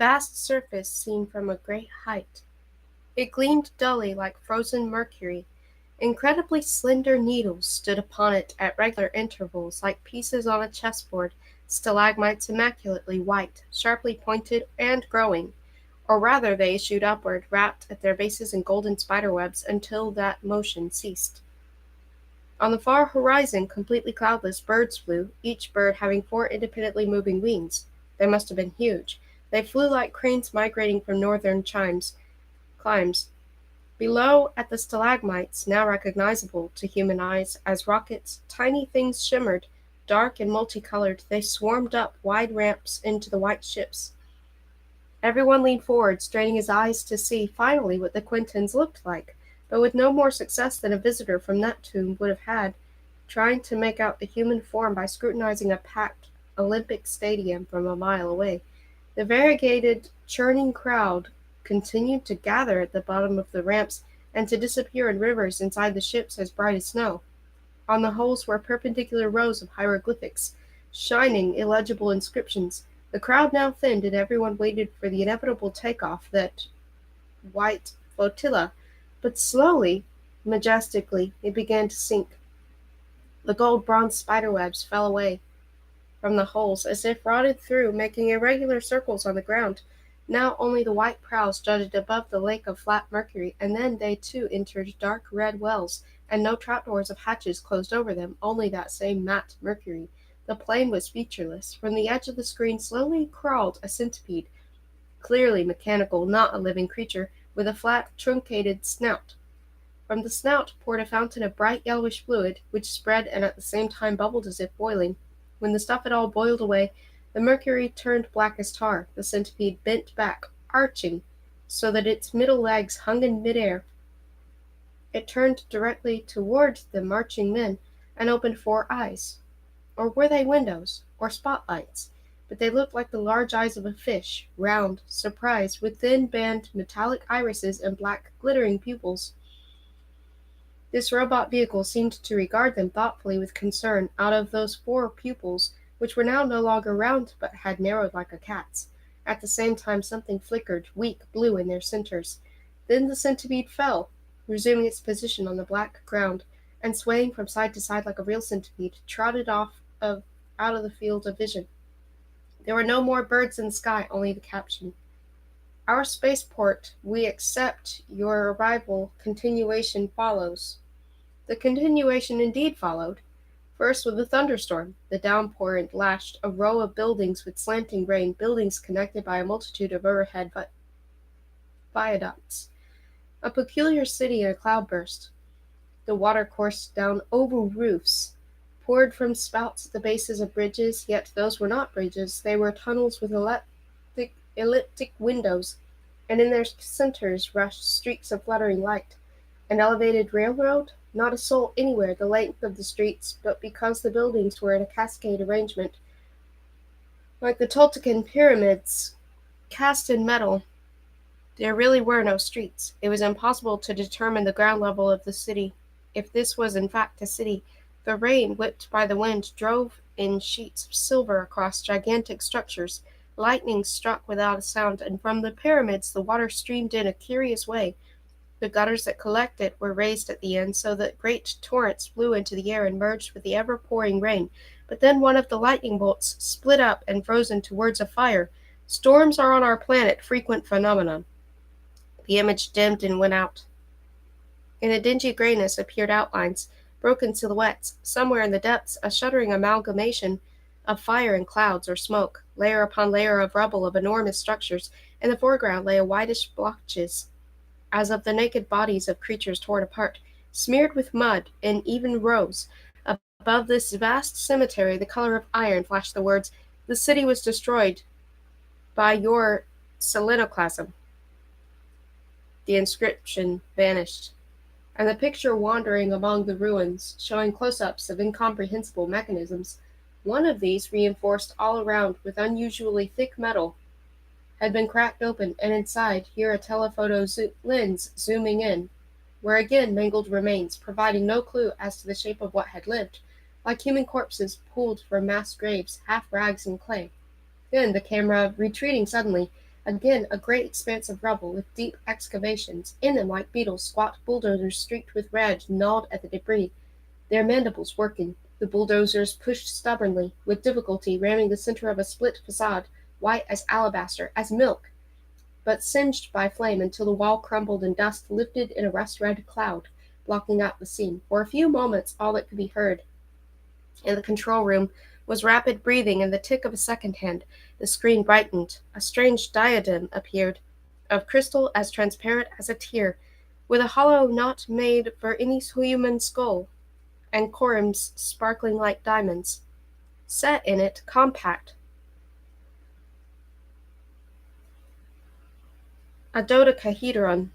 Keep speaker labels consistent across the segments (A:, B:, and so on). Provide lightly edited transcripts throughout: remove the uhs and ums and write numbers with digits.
A: vast surface seen from a great height. It gleamed dully like frozen mercury. Incredibly slender needles stood upon it at regular intervals, like pieces on a chessboard, stalagmites immaculately white, sharply pointed and growing. Or rather they issued upward, wrapped at their bases in golden spiderwebs, until that motion ceased. On the far horizon, completely cloudless, birds flew, each bird having four independently moving wings. They must have been huge. They flew like cranes migrating from northern climes. Below, at the stalagmites, now recognizable to human eyes as rockets, tiny things shimmered. Dark and multicolored, they swarmed up wide ramps into the white ships. Everyone leaned forward, straining his eyes to see, finally, what the Quintons looked like, but with no more success than a visitor from Neptune would have had, trying to make out the human form by scrutinizing a packed Olympic stadium from a mile away. The variegated, churning crowd continued to gather at the bottom of the ramps and to disappear in rivers inside the ships as bright as snow. On the hulls were perpendicular rows of hieroglyphics, shining, illegible inscriptions. The crowd now thinned, and everyone waited for the inevitable take-off that white flotilla, but slowly, majestically, it began to sink. The gold-bronze spiderwebs fell away from the hulls, as if rotted through, making irregular circles on the ground. Now only the white prows jutted above the lake of flat mercury, and then they too entered dark red wells, and no trapdoors of hatches closed over them, only that same matte mercury. The plain was featureless. From the edge of the screen slowly crawled a centipede, clearly mechanical, not a living creature, with a flat, truncated snout. From the snout poured a fountain of bright yellowish fluid, which spread and at the same time bubbled as if boiling. When the stuff had all boiled away, the mercury turned black as tar. The centipede bent back, arching, so that its middle legs hung in midair. It turned directly toward the marching men and opened four eyes. Or were they windows, or spotlights? But they looked like the large eyes of a fish, round, surprised, with thin-band metallic irises and black glittering pupils. This robot vehicle seemed to regard them thoughtfully with concern out of those four pupils, which were now no longer round but had narrowed like a cat's. At the same time something flickered, weak blue in their centers. Then the centipede fell, resuming its position on the black ground, and swaying from side to side like a real centipede, trotted out of the field of vision. There were no more birds in the sky, only the caption. Our spaceport, we accept your arrival, continuation follows. The continuation indeed followed. First with a thunderstorm. The downpour lashed a row of buildings with slanting rain, buildings connected by a multitude of overhead viaducts. A peculiar city in a cloudburst. The water coursed down oval roofs, poured from spouts at the bases of bridges, yet those were not bridges, they were tunnels with elliptic windows, and in their centers rushed streaks of fluttering light. An elevated railroad? Not a soul anywhere the length of the streets, but because the buildings were in a cascade arrangement, like the Toltecan pyramids cast in metal, there really were no streets. It was impossible to determine the ground level of the city. If this was in fact a city, the rain, whipped by the wind, drove in sheets of silver across gigantic structures. Lightning struck without a sound, and from the pyramids the water streamed in a curious way. The gutters that collect it were raised at the end, so that great torrents flew into the air and merged with the ever-pouring rain. But then one of the lightning bolts split up and froze into words of fire. Storms are on our planet frequent phenomenon. The image dimmed and went out. In a dingy grayness appeared outlines, broken silhouettes. Somewhere in the depths a shuddering amalgamation of fire and clouds or smoke. Layer upon layer of rubble of enormous structures. In the foreground lay a whitish blotches, as of the naked bodies of creatures torn apart, smeared with mud in even rows. Above this vast cemetery, the color of iron, flashed the words, "The city was destroyed by your selenoclasm." The inscription vanished, and the picture wandering among the ruins, showing close-ups of incomprehensible mechanisms. One of these, reinforced all around with unusually thick metal, had been cracked open, and inside, here a telephoto lens zooming in, where again mangled remains, providing no clue as to the shape of what had lived, like human corpses pulled from mass graves, half rags and clay. Then the camera, retreating suddenly, Again, a great expanse of rubble with deep excavations. In them, like beetles, squat bulldozers streaked with red gnawed at the debris, their mandibles working. The bulldozers pushed stubbornly, with difficulty ramming the center of a split facade, white as alabaster, as milk, but singed by flame until the wall crumbled and dust lifted in a rust-red cloud, blocking out the scene. For a few moments all that could be heard in the control room was rapid breathing and the tick of a second hand. The screen brightened. A strange diadem appeared, of crystal as transparent as a tear, with a hollow knot made for any human skull, and corums sparkling like diamonds. Set in it, compact, a dodecahedron,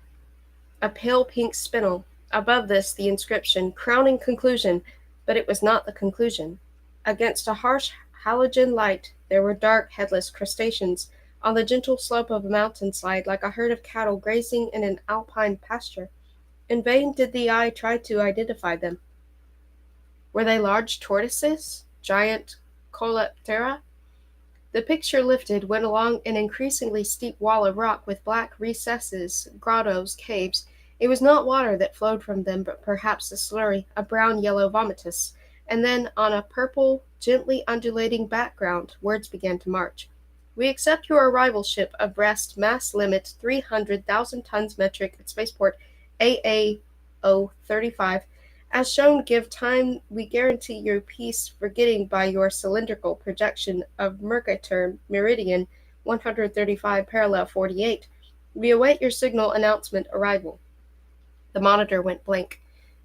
A: a pale pink spinel. Above this, the inscription, crowning conclusion, but it was not the conclusion. Against a harsh halogen light, there were dark, headless crustaceans on the gentle slope of a mountainside, like a herd of cattle grazing in an alpine pasture. In vain did the eye try to identify them. Were they large tortoises? Giant coleoptera? The picture lifted, went along an increasingly steep wall of rock with black recesses, grottos, caves. It was not water that flowed from them, but perhaps a slurry, a brown-yellow vomitus. And then, on a purple, gently undulating background, words began to march. We accept your arrival ship of Brest, mass limit 300,000 tons metric at spaceport AAO-35. As shown, give time, we guarantee your peace forgetting by your cylindrical projection of Mercator Meridian 135 parallel 48. We await your signal announcement arrival. The monitor went blank.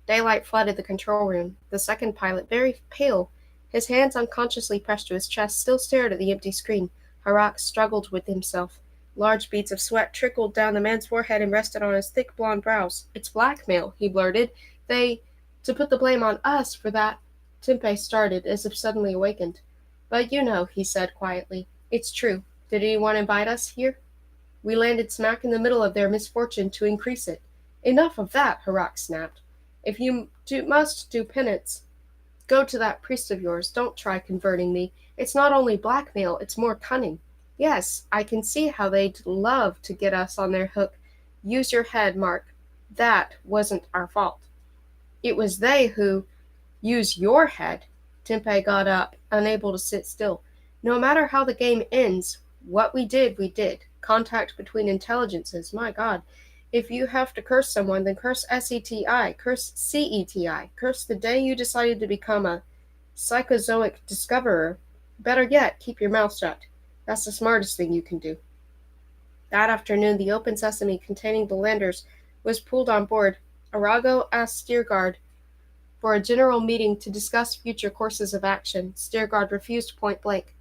A: Daylight flooded the control room. The second pilot, very pale, his hands unconsciously pressed to his chest, still stared at the empty screen. Harak struggled with himself. Large beads of sweat trickled down the man's forehead and rested on his thick blond brows. It's blackmail, he blurted. To put the blame on us for that. Tempeh started, as if suddenly awakened. But you know, he said quietly. It's true. Did anyone invite us here? We landed smack in the middle of their misfortune to increase it. Enough of that, Harak snapped. If you must do penance, go to that priest of yours. Don't try converting me. It's not only blackmail, it's more cunning. Yes, I can see how they'd love to get us on their hook. Use your head, Mark. That wasn't our fault. It was they who use your head. Tempeh got up, unable to sit still. No matter how the game ends, what we did, we did. Contact between intelligences, my God. If you have to curse someone, then curse SETI, curse CETI, curse the day you decided to become a psychozoic discoverer. Better yet, keep your mouth shut. That's the smartest thing you can do. That afternoon, the open sesame containing the landers was pulled on board. Arago asked Steerguard for a general meeting to discuss future courses of action. Steerguard refused point blank.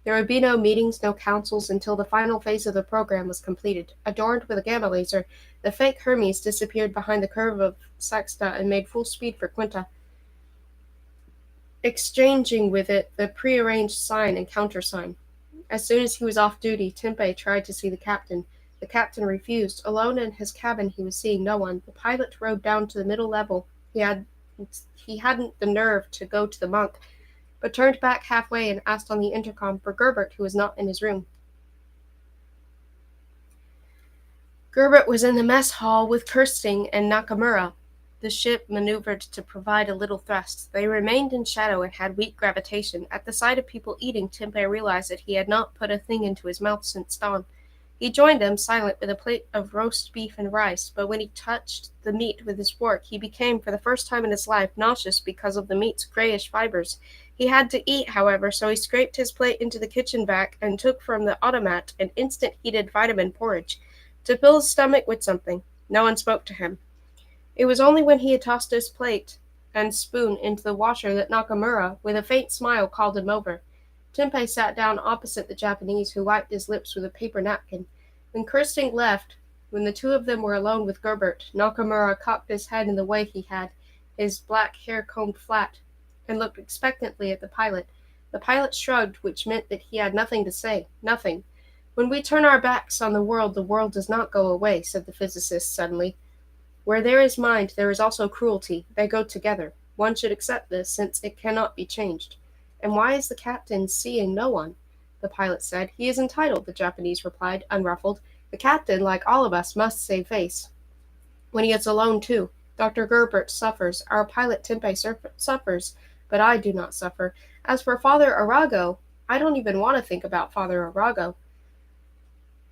A: There would be no meetings, no councils, until the final phase of the program was completed. Adorned with a gamma laser, the fake Hermes disappeared behind the curve of Sexta and made full speed for Quinta, exchanging with it the prearranged sign and countersign. As soon as he was off duty, Tempeh tried to see the captain. The captain refused. Alone in his cabin, he was seeing no one. The pilot rode down to the middle level. He hadn't the nerve to go to the monk, but turned back halfway and asked on the intercom for Gerbert, who was not in his room. Gerbert was in the mess hall with Kirsting and Nakamura. The ship maneuvered to provide a little thrust. They remained in shadow and had weak gravitation. At the sight of people eating, Tempeh realized that he had not put a thing into his mouth since dawn. He joined them, silent, with a plate of roast beef and rice, but when he touched the meat with his fork, he became, for the first time in his life, nauseous because of the meat's grayish fibers. He had to eat, however, so he scraped his plate into the kitchen back and took from the automat an instant-heated vitamin porridge, to fill his stomach with something. No one spoke to him. It was only when he had tossed his plate and spoon into the washer that Nakamura, with a faint smile, called him over. Tempeh sat down opposite the Japanese, who wiped his lips with a paper napkin. When Kirsting left, when the two of them were alone with Gerbert, Nakamura cocked his head in the way he had, his black hair combed flat, and looked expectantly at the pilot. The pilot shrugged, which meant that he had nothing to say. Nothing. When we turn our backs on the world does not go away, said the physicist suddenly. Where there is mind, there is also cruelty. They go together. One should accept this, since it cannot be changed. And why is the captain seeing no one? the pilot said. He is entitled, the Japanese replied, unruffled. The captain, like all of us, must save face. When he is alone, too. Dr. Gerbert suffers. Our pilot Tempeh suffers. But I do not suffer. As for Father Arago, I don't even want to think about Father Arago.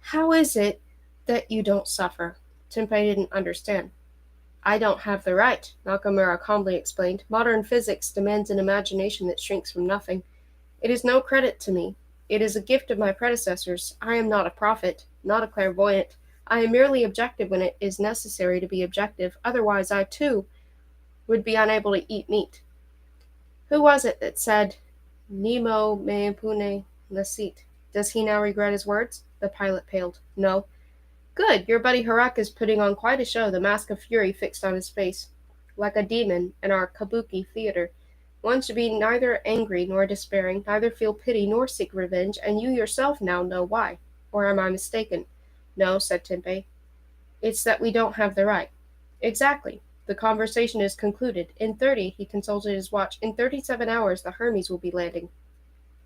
A: How is it that you don't suffer? Tempeh didn't understand. I don't have the right, Nakamura calmly explained. Modern physics demands an imagination that shrinks from nothing. It is no credit to me. It is a gift of my predecessors. I am not a prophet, not a clairvoyant. I am merely objective when it is necessary to be objective. Otherwise, I, too, would be unable to eat meat. Who was it that said, Nemo me impune nacit? Does he now regret his words? The pilot paled. No. Good, your buddy Harak is putting on quite a show, the mask of fury fixed on his face. Like a demon in our kabuki theater. One should be neither angry nor despairing, neither feel pity nor seek revenge, and you yourself now know why. Or am I mistaken? No, said Tempeh. It's that we don't have the right. Exactly. The conversation is concluded. In 30, he consulted his watch, in 37 hours the Hermes will be landing.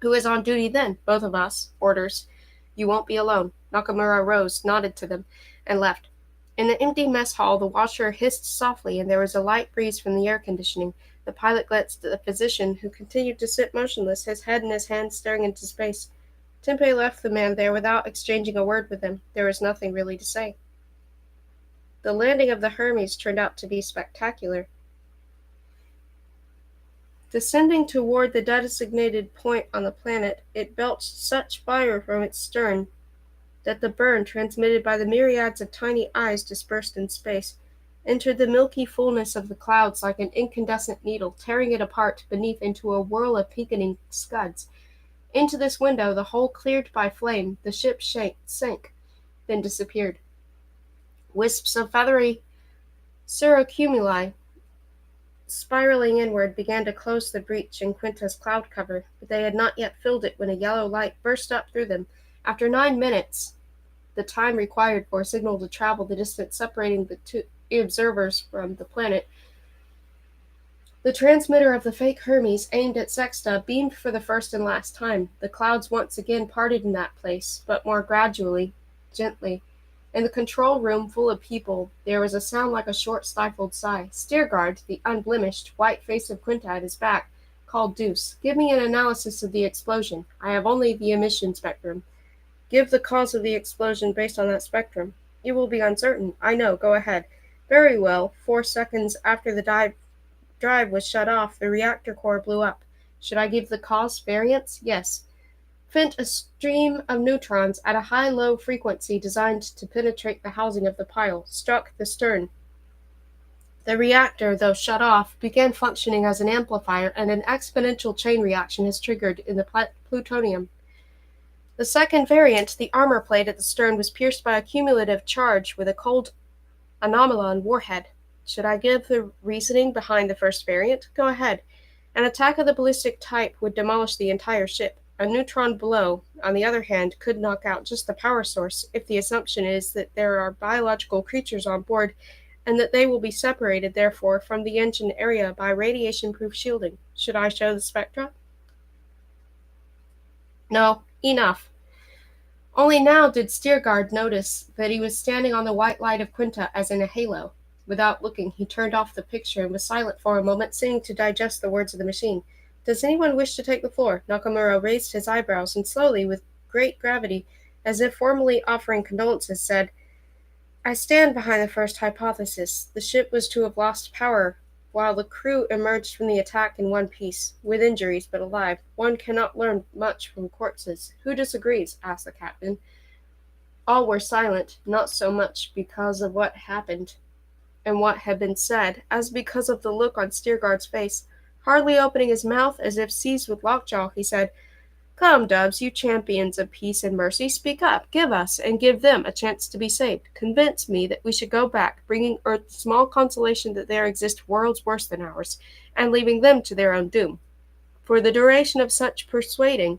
A: Who is on duty then? Both of us. Orders. You won't be alone. Nakamura rose, nodded to them, and left. In the empty mess hall, the washer hissed softly, and there was a light breeze from the air conditioning. The pilot glanced at the physician, who continued to sit motionless, his head in his hands staring into space. Tempeh left the man there without exchanging a word with him. There was nothing really to say. The landing of the Hermes turned out to be spectacular. Descending toward the designated point on the planet, it belched such fire from its stern that the burn, transmitted by the myriads of tiny eyes dispersed in space, entered the milky fullness of the clouds like an incandescent needle, tearing it apart beneath into a whirl of picketing scuds. Into this window, the hole cleared by flame, the ship sank, then disappeared. Wisps of feathery cirrocumuli, spiraling inward, began to close the breach in Quinta's cloud cover, but they had not yet filled it when a yellow light burst up through them. After 9 minutes, the time required for a signal to travel the distance separating the two observers from the planet, the transmitter of the fake Hermes, aimed at Sexta, beamed for the first and last time. The clouds once again parted in that place, but more gradually, gently. In the control room full of people, there was a sound like a short stifled sigh. Steerguard, the unblemished, white face of Quinta at his back, called Deuce. Give me an analysis of the explosion. I have only the emission spectrum. Give the cause of the explosion based on that spectrum. You will be uncertain. I know. Go ahead. Very well. 4 seconds after the drive was shut off, the reactor core blew up. Should I give the cause variance? Yes. Fent a stream of neutrons at a high-low frequency designed to penetrate the housing of the pile, struck the stern. The reactor, though shut off, began functioning as an amplifier, and an exponential chain reaction is triggered in the plutonium. The second variant, the armor plate at the stern, was pierced by a cumulative charge with a cold anomalon warhead. Should I give the reasoning behind the first variant? Go ahead. An attack of the ballistic type would demolish the entire ship. A neutron blow, on the other hand, could knock out just the power source, if the assumption is that there are biological creatures on board, and that they will be separated, therefore, from the engine area by radiation-proof shielding. Should I show the spectra? No, enough. Only now did Steerguard notice that he was standing on the white light of Quinta as in a halo. Without looking, he turned off the picture and was silent for a moment, seeming to digest the words of the machine. Does anyone wish to take the floor? Nakamura raised his eyebrows and slowly, with great gravity, as if formally offering condolences, said, I stand behind the first hypothesis. The ship was to have lost power while the crew emerged from the attack in one piece, with injuries but alive. One cannot learn much from corpses. Who disagrees? Asked the captain. All were silent, not so much because of what happened and what had been said, as because of the look on Steerguard's face. Hardly opening his mouth, as if seized with lockjaw, he said, Come, Dubs, you champions of peace and mercy, speak up, give us, and give them a chance to be saved. Convince me that we should go back, bringing Earth small consolation that there exist worlds worse than ours, and leaving them to their own doom. For the duration of such persuading,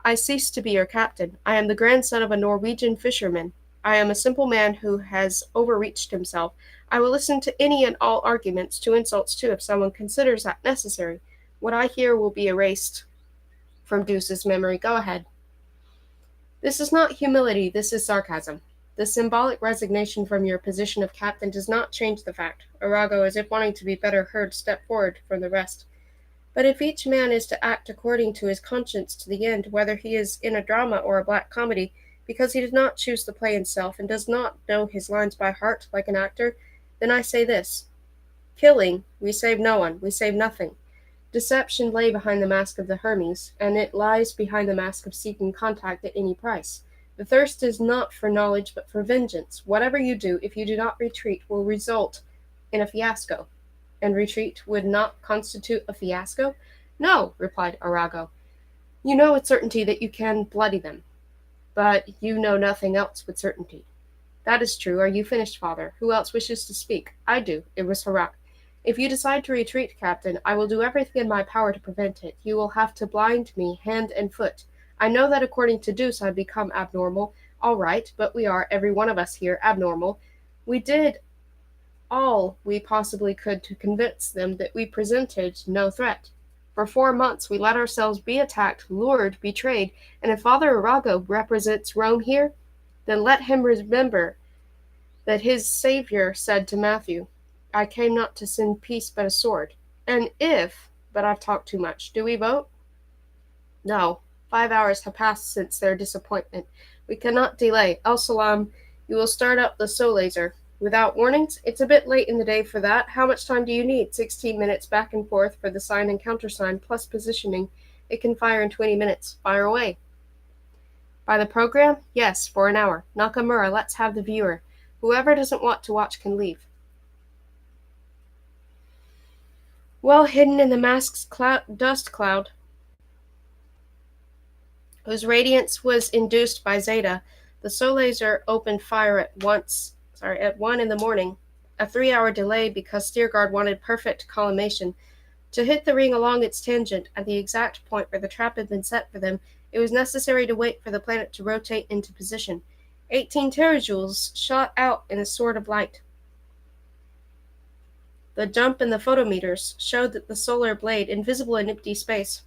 A: I cease to be your captain. I am the grandson of a Norwegian fisherman. I am a simple man who has overreached himself. I will listen to any and all arguments, to insults too, if someone considers that necessary. What I hear will be erased from Deuce's memory. Go ahead. This is not humility, this is sarcasm. The symbolic resignation from your position of captain does not change the fact. Arago, as if wanting to be better heard, stepped forward from the rest. But if each man is to act according to his conscience to the end, whether he is in a drama or a black comedy, because he did not choose the play himself and does not know his lines by heart like an actor, then I say this: killing, we save no one, we save nothing. Deception lay behind the mask of the Hermes, and it lies behind the mask of seeking contact at any price. The thirst is not for knowledge but for vengeance. Whatever you do, if you do not retreat, will result in a fiasco. And retreat would not constitute a fiasco? No, replied Arago. You know with certainty that you can bloody them, but you know nothing else with certainty. That is true. Are you finished, father? Who else wishes to speak? I do. It was Harak. If you decide to retreat, Captain, I will do everything in my power to prevent it. You will have to blind me hand and foot. I know that according to Deuce I've become abnormal. All right, but we are, every one of us here, abnormal. We did all we possibly could to convince them that we presented no threat. For 4 months we let ourselves be attacked, lured, betrayed, and if Father Arago represents Rome here, then let him remember that his Savior said to Matthew, I came not to send peace but a sword. And but I've talked too much. Do we vote? No. 5 hours have passed since their disappointment. We cannot delay. El Salam, you will start up the Soul Laser. Without warnings? It's a bit late in the day for that. How much time do you need? 16 minutes back and forth for the sign and countersign, plus positioning. It can fire in 20 minutes. Fire away. By the program? Yes, for an hour. Nakamura, let's have the viewer. Whoever doesn't want to watch can leave. Well hidden in the mask's dust cloud, whose radiance was induced by Zeta, the Soul Laser opened fire at 1 in the morning, a 3-hour delay because Steerguard wanted perfect collimation. To hit the ring along its tangent at the exact point where the trap had been set for them, it was necessary to wait for the planet to rotate into position. 18 terajoules shot out in a sword of light. The jump in the photometers showed that the solar blade, invisible in empty space,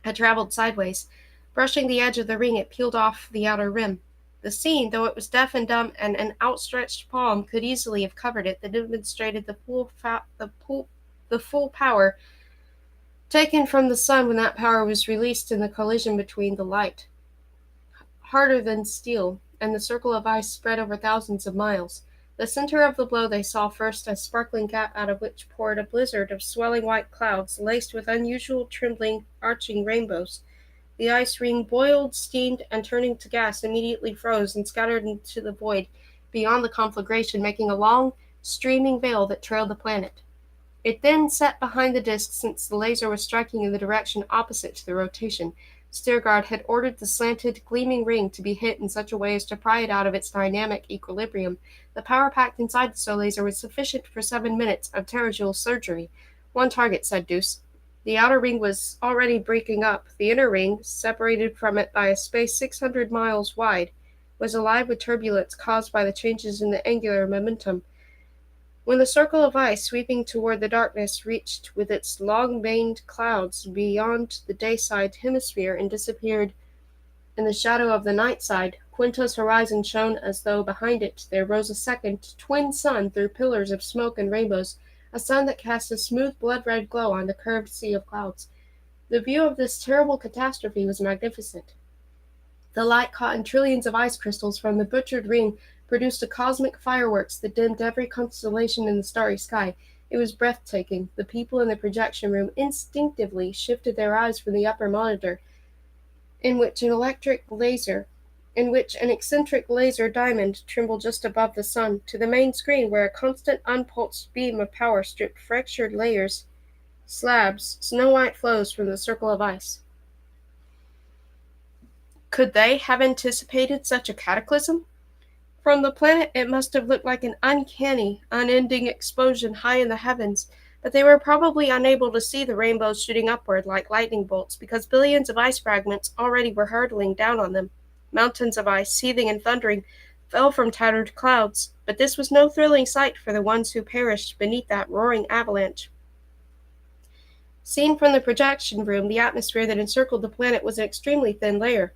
A: had traveled sideways. Brushing the edge of the ring, it peeled off the outer rim. The scene, though it was deaf and dumb and an outstretched palm could easily have covered it, that demonstrated the full power taken from the sun when that power was released in the collision between the light, harder than steel, and the circle of ice spread over thousands of miles. The center of the blow they saw first a sparkling gap out of which poured a blizzard of swelling white clouds laced with unusual trembling, arching rainbows. The ice ring boiled, steamed, and turning to gas immediately froze and scattered into the void beyond the conflagration, making a long, streaming veil that trailed the planet. It then set behind the disk since the laser was striking in the direction opposite to the rotation. Steerguard had ordered the slanted, gleaming ring to be hit in such a way as to pry it out of its dynamic equilibrium. The power packed inside the Soul Laser was sufficient for 7 minutes of terajoule surgery. One target, said Deuce. The outer ring was already breaking up. The inner ring, separated from it by a space 600 miles wide, was alive with turbulence caused by the changes in the angular momentum. When the circle of ice sweeping toward the darkness reached with its long-maned clouds beyond the dayside hemisphere and disappeared in the shadow of the night side, Quinto's horizon shone as though behind it there rose a second, twin sun through pillars of smoke and rainbows, a sun that cast a smooth blood-red glow on the curved sea of clouds. The view of this terrible catastrophe was magnificent. The light caught in trillions of ice crystals from the butchered ring produced a cosmic fireworks that dimmed every constellation in the starry sky. It was breathtaking. The people in the projection room instinctively shifted their eyes from the upper monitor, in which an eccentric laser diamond trembled just above the sun, to the main screen where a constant unpulsed beam of power stripped fractured layers, slabs, snow-white flows from the circle of ice. Could they have anticipated such a cataclysm? From the planet it must have looked like an uncanny, unending explosion high in the heavens, but they were probably unable to see the rainbows shooting upward like lightning bolts because billions of ice fragments already were hurtling down on them. Mountains of ice, seething and thundering, fell from tattered clouds, but this was no thrilling sight for the ones who perished beneath that roaring avalanche. Seen from the projection room, the atmosphere that encircled the planet was an extremely thin layer.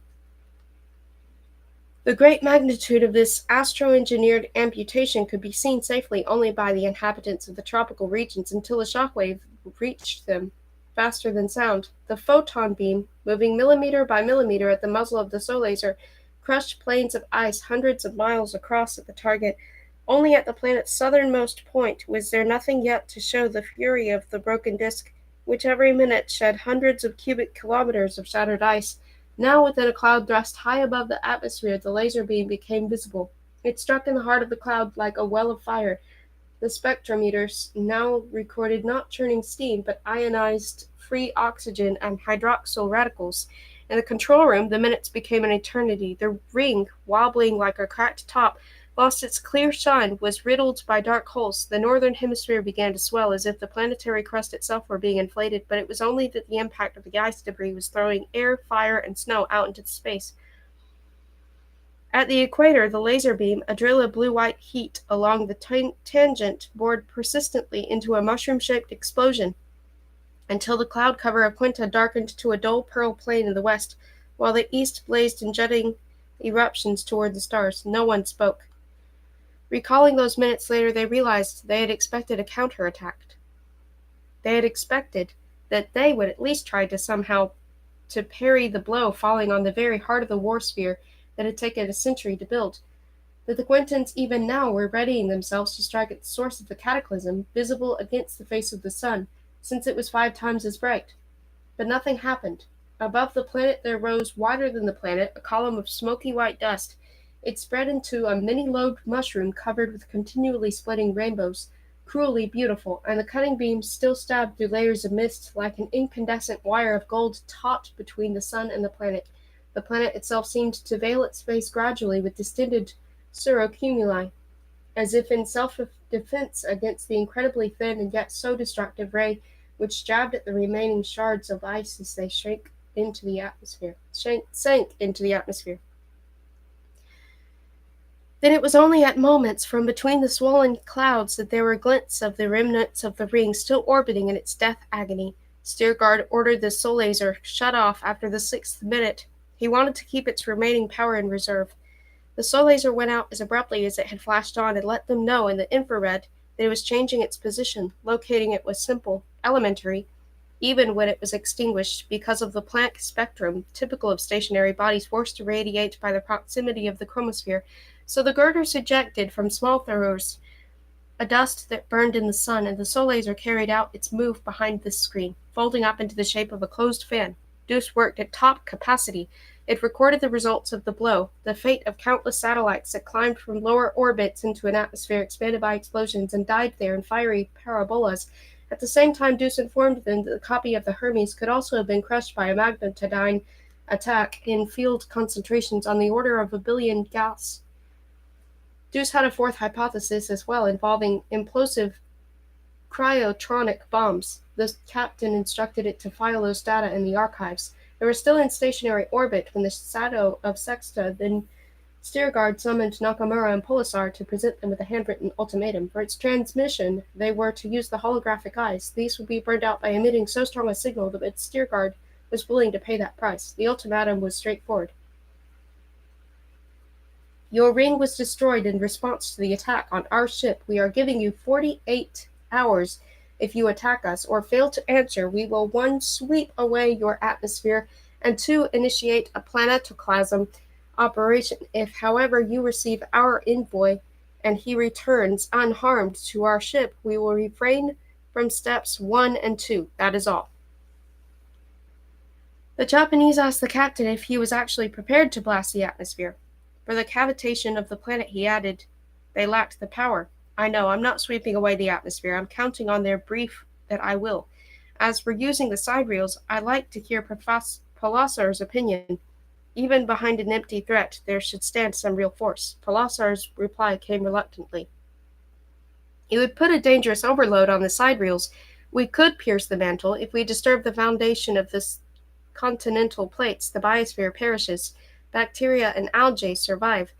A: The great magnitude of this astro-engineered amputation could be seen safely only by the inhabitants of the tropical regions until a shockwave reached them, faster than sound. The photon beam, moving millimeter by millimeter at the muzzle of the solar laser, crushed plains of ice hundreds of miles across at the target. Only at the planet's southernmost point was there nothing yet to show the fury of the broken disk, which every minute shed hundreds of cubic kilometers of shattered ice. Now, within a cloud thrust high above the atmosphere, the laser beam became visible. It struck in the heart of the cloud like a well of fire. The spectrometers now recorded not churning steam, but ionized free oxygen and hydroxyl radicals. In the control room, the minutes became an eternity. The ring, wobbling like a cracked top, lost its clear shine, was riddled by dark holes. The northern hemisphere began to swell as if the planetary crust itself were being inflated, but it was only that the impact of the ice debris was throwing air, fire, and snow out into space. At the equator, the laser beam, a drill of blue-white heat along the tangent, bored persistently into a mushroom-shaped explosion until the cloud cover of Quinta darkened to a dull pearl plain in the west, while the east blazed in jutting eruptions toward the stars. No one spoke. Recalling those minutes later, they realized they had expected a counterattack. They had expected that they would at least try to somehow to parry the blow falling on the very heart of the war sphere that had taken a century to build. That the Quintans even now were readying themselves to strike at the source of the cataclysm, visible against the face of the sun, since it was 5 times as bright. But nothing happened. Above the planet there rose, wider than the planet, a column of smoky white dust. It spread into a many-lobed mushroom covered with continually splitting rainbows, cruelly beautiful, and the cutting beams still stabbed through layers of mist like an incandescent wire of gold taut between the sun and the planet. The planet itself seemed to veil its face gradually with distended cirrocumuli, as if in self-defense against the incredibly thin and yet so destructive ray which jabbed at the remaining shards of ice as they sank into the atmosphere. Then it was only at moments from between the swollen clouds that there were glints of the remnants of the ring still orbiting in its death agony. Steergard ordered the soul laser shut off after the 6th minute. He wanted to keep its remaining power in reserve. The soul laser went out as abruptly as it had flashed on and let them know in the infrared that it was changing its position. Locating it was simple, elementary, even when it was extinguished, because of the Planck spectrum, typical of stationary bodies forced to radiate by the proximity of the chromosphere. So the girders ejected from small throwers a dust that burned in the sun, and the soul laser carried out its move behind this screen, folding up into the shape of a closed fan. Deuce worked at top capacity. It recorded the results of the blow, the fate of countless satellites that climbed from lower orbits into an atmosphere expanded by explosions and died there in fiery parabolas. At the same time, Deuce informed them that the copy of the Hermes could also have been crushed by a magnetodyne attack in field concentrations on the order of 1 billion Gauss. Deuce had a fourth hypothesis as well, involving implosive cryotronic bombs. The captain instructed it to file those data in the archives. They were still in stationary orbit when the shadow of Sexta, then Steergard, summoned Nakamura and Polisar to present them with a handwritten ultimatum. For its transmission, they were to use the holographic eyes. These would be burned out by emitting so strong a signal that Steergard was willing to pay that price. The ultimatum was straightforward. Your ring was destroyed in response to the attack on our ship. We are giving you 48 hours. If you attack us or fail to answer, we will 1. Sweep away your atmosphere, and 2. Initiate a planetoclasm operation. If, however, you receive our envoy and he returns unharmed to our ship, we will refrain from steps 1 and 2. That is all. The Japanese asked the captain if he was actually prepared to blast the atmosphere. For the cavitation of the planet, he added, they lacked the power. I know, I'm not sweeping away the atmosphere. I'm counting on their brief that I will. As for using the side reels, I'd like to hear Polasar's opinion. Even behind an empty threat, there should stand some real force. Polasar's reply came reluctantly. It would put a dangerous overload on the side reels. We could pierce the mantle. If we disturb the foundation of this continental plates, the biosphere perishes. Bacteria and algae survive.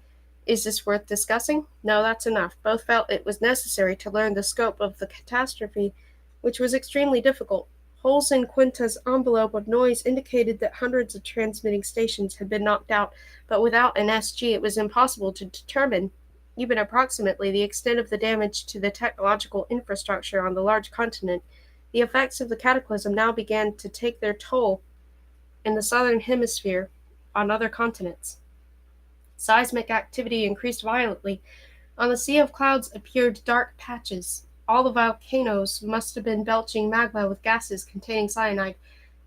A: Is this worth discussing? No, that's enough. Both felt it was necessary to learn the scope of the catastrophe, which was extremely difficult. Holes in Quinta's envelope of noise indicated that hundreds of transmitting stations had been knocked out, but without an SG it was impossible to determine, even approximately, the extent of the damage to the technological infrastructure on the large continent. The effects of the cataclysm now began to take their toll in the southern hemisphere on other continents. Seismic activity increased violently. On the sea of clouds appeared dark patches. All the volcanoes must have been belching magma with gases containing cyanide.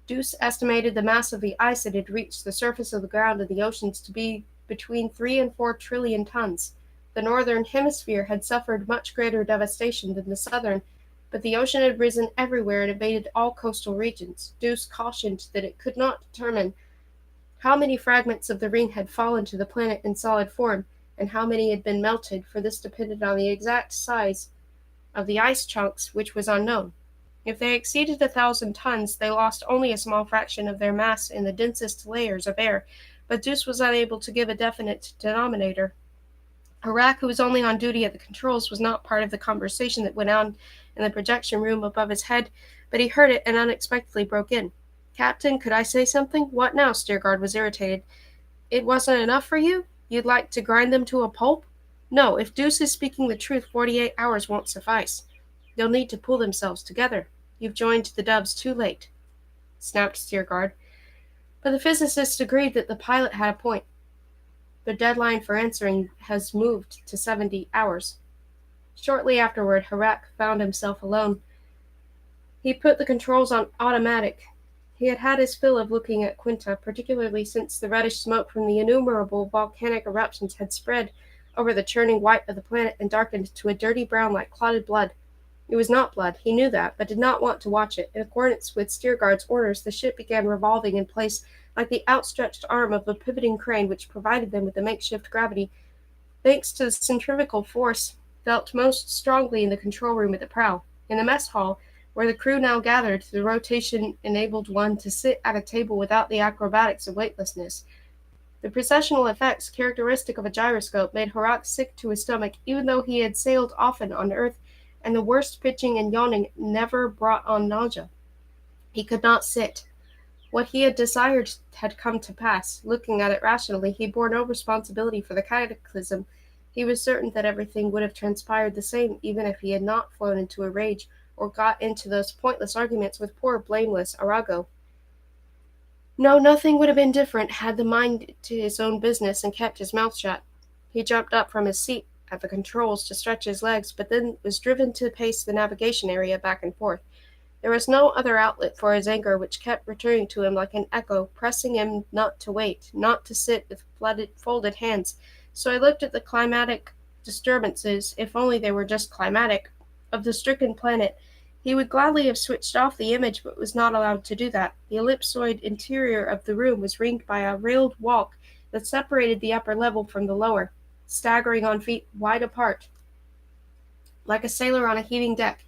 A: Deuce estimated the mass of the ice that had reached the surface of the ground and the oceans to be between 3 and 4 trillion tons. The northern hemisphere had suffered much greater devastation than the southern, but the ocean had risen everywhere and invaded all coastal regions. Deuce cautioned that it could not determine how many fragments of the ring had fallen to the planet in solid form, and how many had been melted, for this depended on the exact size of the ice chunks, which was unknown. If they exceeded 1,000 tons, they lost only a small fraction of their mass in the densest layers of air, but Deuce was unable to give a definite denominator. Harak, who was only on duty at the controls, was not part of the conversation that went on in the projection room above his head, but he heard it and unexpectedly broke in. "Captain, could I say something?" "What now?" Steergard was irritated. "It wasn't enough for you? You'd like to grind them to a pulp?" "No, if Deuce is speaking the truth, 48 hours won't suffice. They'll need to pull themselves together. You've joined the Dubs too late," snapped Steergard. But the physicists agreed that the pilot had a point. The deadline for answering has moved to 70 hours. Shortly afterward, Harak found himself alone. He put the controls on automatic. He had had his fill of looking at Quinta, particularly since the reddish smoke from the innumerable volcanic eruptions had spread over the churning white of the planet and darkened to a dirty brown like clotted blood. It was not blood, he knew that, but did not want to watch it. In accordance with Steergard's orders, the ship began revolving in place like the outstretched arm of a pivoting crane which provided them with a makeshift gravity, thanks to the centrifugal force felt most strongly in the control room at the prow. In the mess hall, where the crew now gathered, the rotation enabled one to sit at a table without the acrobatics of weightlessness. The processional effects characteristic of a gyroscope made Harak sick to his stomach, even though he had sailed often on Earth, and the worst pitching and yawning never brought on nausea. He could not sit. What he had desired had come to pass. Looking at it rationally, he bore no responsibility for the cataclysm. He was certain that everything would have transpired the same, even if he had not flown into a rage or got into those pointless arguments with poor blameless Arago. No, nothing would have been different had the mind to his own business and kept his mouth shut. He jumped up from his seat at the controls to stretch his legs, but then was driven to pace the navigation area back and forth. There was no other outlet for his anger, which kept returning to him like an echo, pressing him not to wait, not to sit with folded hands. So I looked at the climatic disturbances, if only they were just climatic, of the stricken planet. He would gladly have switched off the image, but was not allowed to do that. The ellipsoid interior of the room was ringed by a railed walk that separated the upper level from the lower, staggering on feet wide apart, like a sailor on a heaving deck.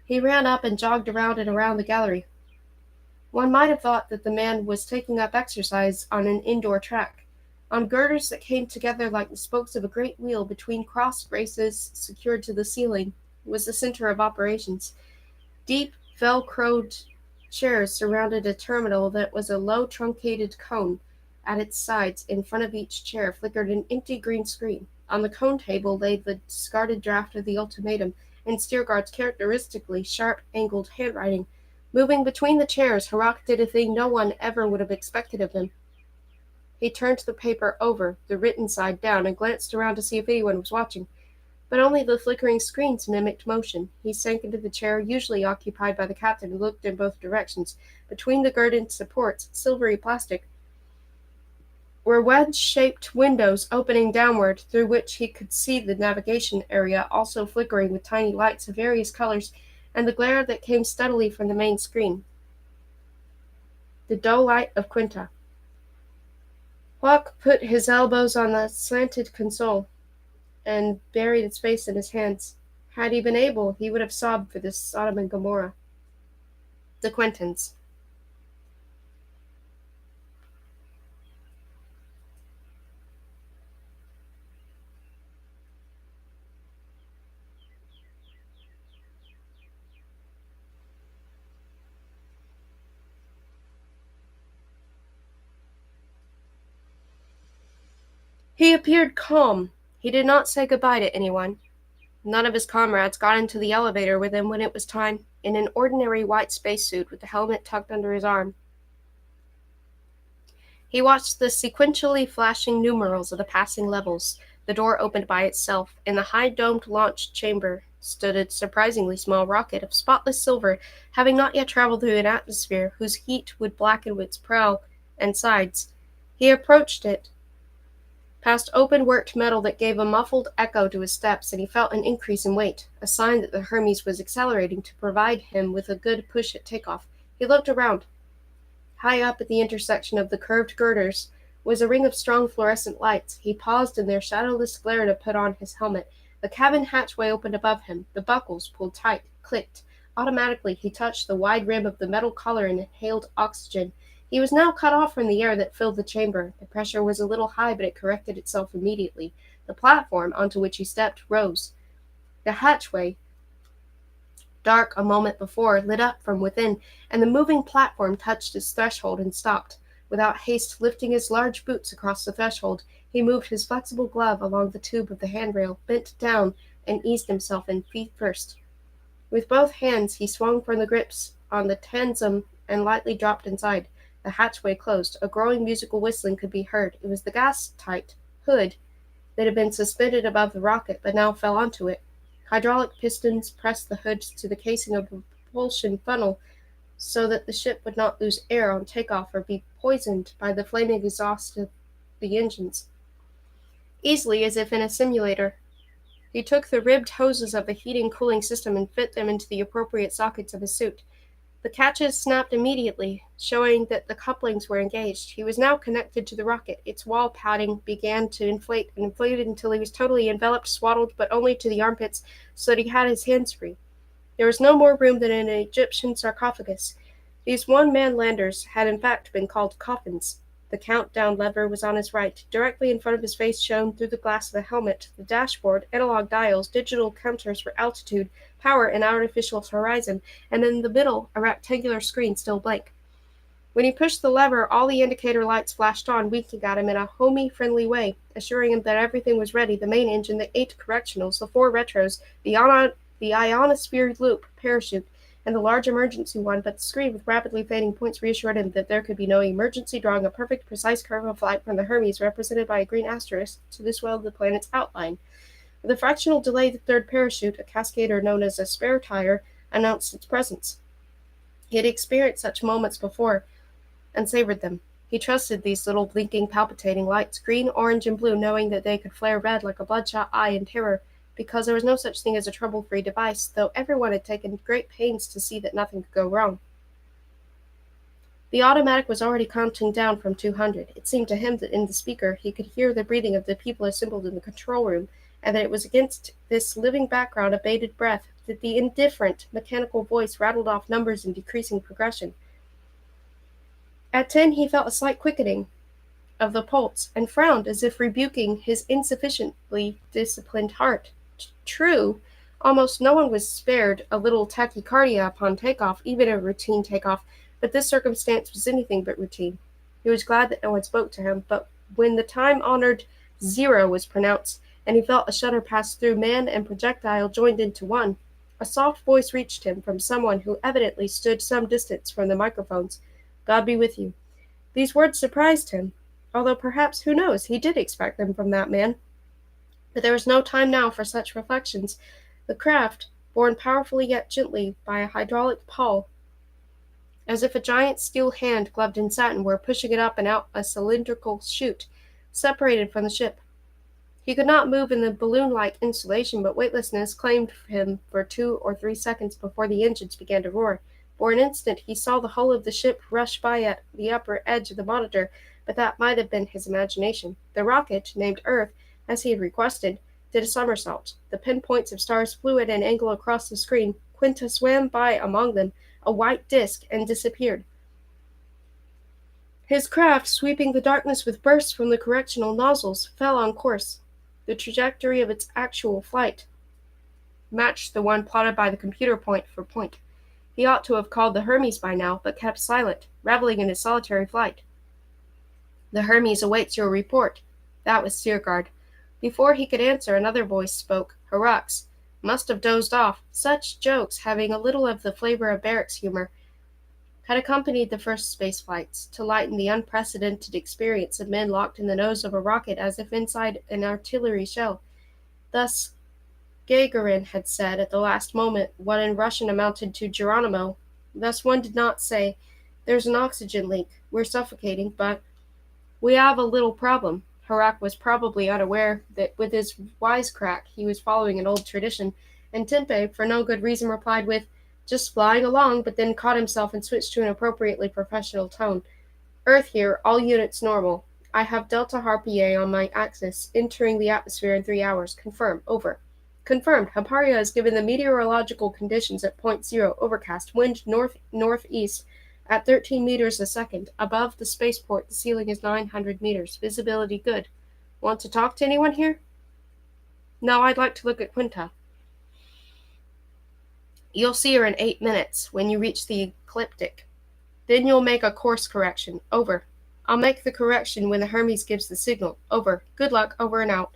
A: He ran up and jogged around and around the gallery. One might have thought that the man was taking up exercise on an indoor track. On girders that came together like the spokes of a great wheel between cross braces secured to the ceiling was the center of operations. Deep, velcroed chairs surrounded a terminal that was a low truncated cone. At its sides, in front of each chair, flickered an empty green screen. On the cone table lay the discarded draft of the ultimatum, and Steergard's characteristically sharp-angled handwriting. Moving between the chairs, Harak did a thing no one ever would have expected of him. He turned the paper over, the written side down, and glanced around to see if anyone was watching. But only the flickering screens mimicked motion. He sank into the chair usually occupied by the captain and looked in both directions. Between the girded supports, silvery plastic, were wedge-shaped windows opening downward, through which he could see the navigation area, also flickering with tiny lights of various colors, and the glare that came steadily from the main screen. The dull light of Quinta. Hawk put his elbows on the slanted console and buried his face in his hands. Had he been able, he would have sobbed for this Sodom and Gomorrah. The Quentins. He appeared calm. He did not say goodbye to anyone. None of his comrades got into the elevator with him when it was time. In an ordinary white spacesuit with the helmet tucked under his arm, he watched the sequentially flashing numerals of the passing levels. The door opened by itself. In the high-domed launch chamber stood a surprisingly small rocket of spotless silver, having not yet traveled through an atmosphere whose heat would blacken its prow and sides. He approached it, past open-worked metal that gave a muffled echo to his steps, and he felt an increase in weight, a sign that the Hermes was accelerating to provide him with a good push at takeoff. He looked around. High up at the intersection of the curved girders was a ring of strong fluorescent lights. He paused in their shadowless glare to put on his helmet. The cabin hatchway opened above him. The buckles pulled tight, clicked. Automatically, he touched the wide rim of the metal collar and inhaled oxygen. He was now cut off from the air that filled the chamber. The pressure was a little high, but it corrected itself immediately. The platform onto which he stepped rose. The hatchway, dark a moment before, lit up from within, and the moving platform touched its threshold and stopped. Without haste lifting his large boots across the threshold, he moved his flexible glove along the tube of the handrail, bent down, and eased himself in feet first. With both hands he swung from the grips on the transom and lightly dropped inside. The hatchway closed. A growing musical whistling could be heard. It was the gas-tight hood that had been suspended above the rocket, but now fell onto it. Hydraulic pistons pressed the hood to the casing of a propulsion funnel so that the ship would not lose air on takeoff or be poisoned by the flaming exhaust of the engines. Easily, as if in a simulator, he took the ribbed hoses of the heating cooling system and fit them into the appropriate sockets of his suit. The catches snapped immediately, showing that the couplings were engaged. He was now connected to the rocket. Its wall padding began to inflate and inflated until he was totally enveloped, swaddled, but only to the armpits, so that he had his hands free. There was no more room than in an Egyptian sarcophagus. These one-man landers had in fact been called coffins. The countdown lever was on his right. Directly in front of his face shone through the glass of the helmet the dashboard, analog dials, digital counters for altitude, power, and artificial horizon, and in the middle a rectangular screen still blank. When he pushed the lever, all the indicator lights flashed on, winking at him in a homey, friendly way, assuring him that everything was ready: the main engine, the 8 correctionals, the 4 retros, the ionosphere loop parachute, and the large emergency one, but the screen with rapidly fading points reassured him that there could be no emergency, drawing a perfect, precise curve of flight from the Hermes, represented by a green asterisk, to the swell of the planet's outline. With a fractional delay, the third parachute, a cascader known as a spare tire, announced its presence. He had experienced such moments before, and savored them. He trusted these little blinking, palpitating lights, green, orange, and blue, knowing that they could flare red like a bloodshot eye in terror, because there was no such thing as a trouble-free device, though everyone had taken great pains to see that nothing could go wrong. The automatic was already counting down from 200. It seemed to him that in the speaker he could hear the breathing of the people assembled in the control room, and that it was against this living background of bated breath that the indifferent, mechanical voice rattled off numbers in decreasing progression. At 10 he felt a slight quickening of the pulse, and frowned as if rebuking his insufficiently disciplined heart. True, almost no one was spared a little tachycardia upon takeoff, even a routine takeoff, but this circumstance was anything but routine. He was glad that no one spoke to him, but when the time-honored 0 was pronounced, and he felt a shudder pass through man and projectile joined into one, a soft voice reached him from someone who evidently stood some distance from the microphones. "God be with you." These words surprised him, although perhaps, who knows, he did expect them from that man. But there was no time now for such reflections. The craft, borne powerfully yet gently by a hydraulic pawl, as if a giant steel hand gloved in satin were pushing it up and out a cylindrical chute, separated from the ship. He could not move in the balloon-like insulation, but weightlessness claimed him for 2 or 3 seconds before the engines began to roar. For an instant he saw the hull of the ship rush by at the upper edge of the monitor, but that might have been his imagination. The rocket, named Earth, as he had requested, did a somersault. The pinpoints of stars flew at an angle across the screen. Quinta swam by among them, a white disk, and disappeared. His craft, sweeping the darkness with bursts from the correctional nozzles, fell on course. The trajectory of its actual flight matched the one plotted by the computer point for point. He ought to have called the Hermes by now, but kept silent, reveling in his solitary flight. "The Hermes awaits your report," That was Sirgard. Before he could answer, another voice spoke. Harax must have dozed off. Such jokes, having a little of the flavor of barracks humor, had accompanied the first space flights, to lighten the unprecedented experience of men locked in the nose of a rocket as if inside an artillery shell. Thus Gagarin had said at the last moment what in Russian amounted to Geronimo. Thus one did not say, "There's an oxygen leak. We're suffocating," but "We have a little problem." Harak was probably unaware that with his wisecrack he was following an old tradition, and Tempe, for no good reason, replied with, "Just flying along," but then caught himself and switched to an appropriately professional tone. "Earth here, all units normal. I have Delta Harpier on my axis, entering the atmosphere in 3 hours. Confirm. Over." "Confirmed. Haparia is given the meteorological conditions at point zero, overcast, wind north-northeast at 13 meters a second. Above the spaceport, the ceiling is 900 meters. Visibility good. Want to talk to anyone here?" "No, I'd like to look at Quinta." "You'll see her in 8 minutes, when you reach the ecliptic. Then you'll make a course correction. Over." "I'll make the correction when the Hermes gives the signal. Over. Good luck. Over and out."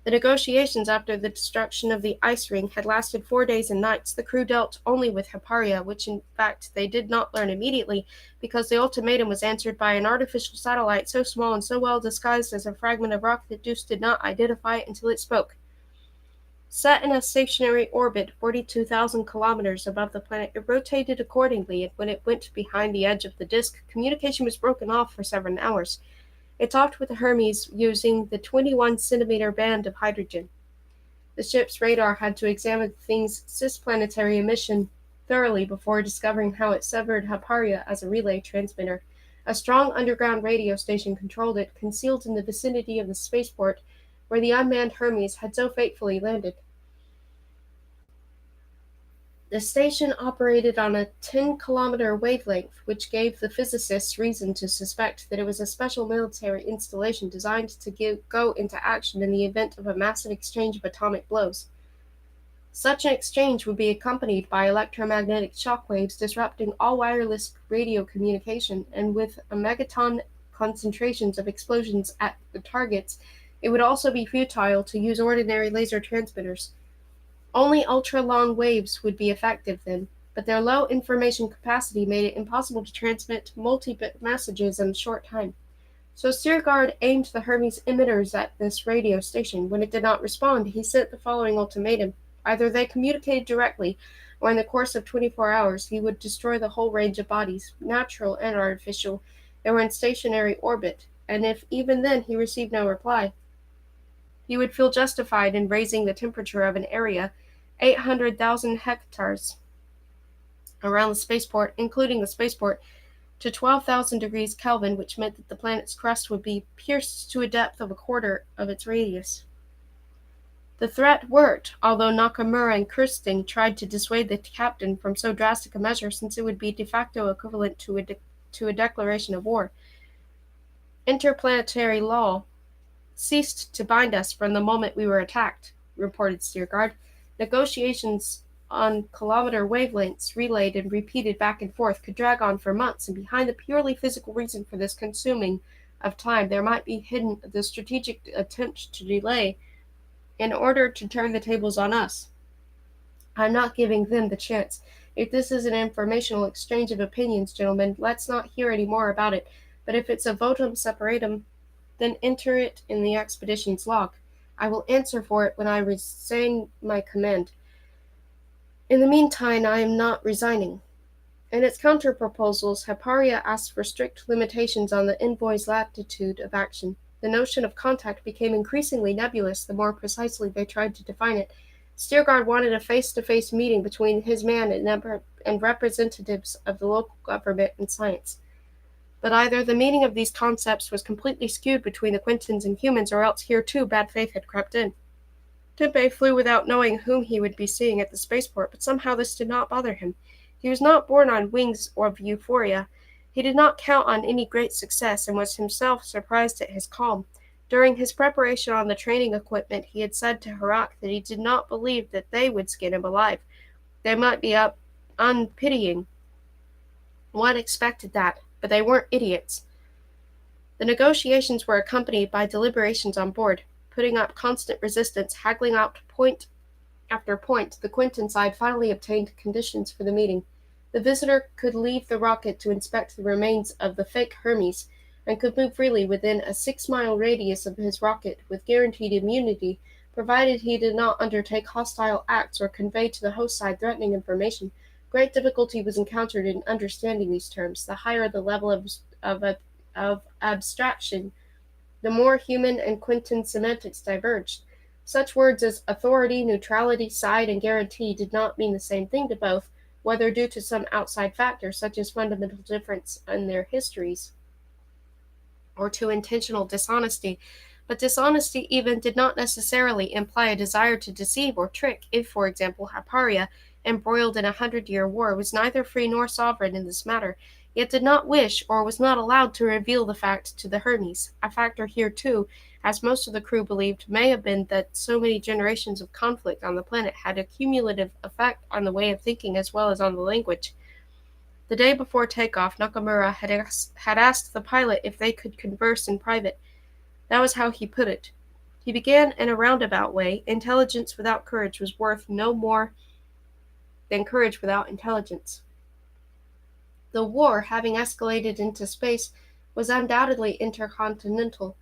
A: The negotiations after the destruction of the ice ring had lasted 4 days and nights. The crew dealt only with Haparia, which in fact they did not learn immediately, because the ultimatum was answered by an artificial satellite so small and so well disguised as a fragment of rock that Deuce did not identify it until it spoke. Set in a stationary orbit 42,000 kilometers above the planet, it rotated accordingly, and when it went behind the edge of the disk, communication was broken off for several hours. It talked with the Hermes using the 21-centimeter band of hydrogen. The ship's radar had to examine the thing's cisplanetary emission thoroughly before discovering how it severed Haparia as a relay transmitter. A strong underground radio station controlled it, concealed in the vicinity of the spaceport where the unmanned Hermes had so fatefully landed. The station operated on a 10-kilometer wavelength, which gave the physicists reason to suspect that it was a special military installation designed to go into action in the event of a massive exchange of atomic blows. Such an exchange would be accompanied by electromagnetic shock waves disrupting all wireless radio communication, and with a megaton concentrations of explosions at the targets, it would also be futile to use ordinary laser transmitters. Only ultra-long waves would be effective then, but their low information capacity made it impossible to transmit multi-bit messages in a short time. So Sirgard aimed the Hermes emitters at this radio station. When it did not respond, he sent the following ultimatum. Either they communicated directly, or in the course of 24 hours he would destroy the whole range of bodies, natural and artificial, that were in stationary orbit, and if even then he received no reply, he would feel justified in raising the temperature of an area 800,000 hectares around the spaceport, including the spaceport, to 12,000 degrees Kelvin, which meant that the planet's crust would be pierced to a depth of a quarter of its radius. The threat worked, although Nakamura and Kirsting tried to dissuade the captain from so drastic a measure, since it would be de facto equivalent to a declaration of war. Interplanetary law ceased to bind us from the moment we were attacked, reported Sirgard. Negotiations on kilometer wavelengths, relayed and repeated back and forth, could drag on for months, and behind the purely physical reason for this consuming of time, there might be hidden the strategic attempt to delay in order to turn the tables on us. I'm not giving them the chance. If this is an informational exchange of opinions, gentlemen, let's not hear any more about it. But if it's a votum separatum, then enter it in the expedition's log. I will answer for it when I resign my command. In the meantime, I am not resigning. In its counter-proposals, Haparia asked for strict limitations on the envoy's latitude of action. The notion of contact became increasingly nebulous the more precisely they tried to define it. Stirgard wanted a face-to-face meeting between his man and representatives of the local government and science. But either the meaning of these concepts was completely skewed between the Quintans and humans, or else here too bad faith had crept in. Tempe flew without knowing whom he would be seeing at the spaceport, but somehow this did not bother him. He was not born on wings of euphoria. He did not count on any great success, and was himself surprised at his calm. During his preparation on the training equipment, he had said to Harak that he did not believe that they would skin him alive. They might be unpitying. One expected that, but they weren't idiots. The negotiations were accompanied by deliberations on board, putting up constant resistance, haggling out point after point. The Quinton side finally obtained conditions for the meeting. The visitor could leave the rocket to inspect the remains of the fake Hermes, and could move freely within a 6-mile radius of his rocket with guaranteed immunity, provided he did not undertake hostile acts or convey to the host side threatening information. Great difficulty was encountered in understanding these terms. The higher the level of abstraction, the more human and Quinton semantics diverged. Such words as authority, neutrality, side, and guarantee did not mean the same thing to both, whether due to some outside factor such as fundamental difference in their histories, or to intentional dishonesty. But dishonesty even did not necessarily imply a desire to deceive or trick. If, for example, Hyparia, embroiled in 100-year war, was neither free nor sovereign in this matter, yet did not wish or was not allowed to reveal the fact to the Hermes. A factor here, too, as most of the crew believed, may have been that so many generations of conflict on the planet had a cumulative effect on the way of thinking as well as on the language. The day before takeoff, Nakamura had asked the pilot if they could converse in private. That was how he put it. He began in a roundabout way. Intelligence without courage was worth no more than courage without intelligence. The war, having escalated into space, was undoubtedly intercontinental.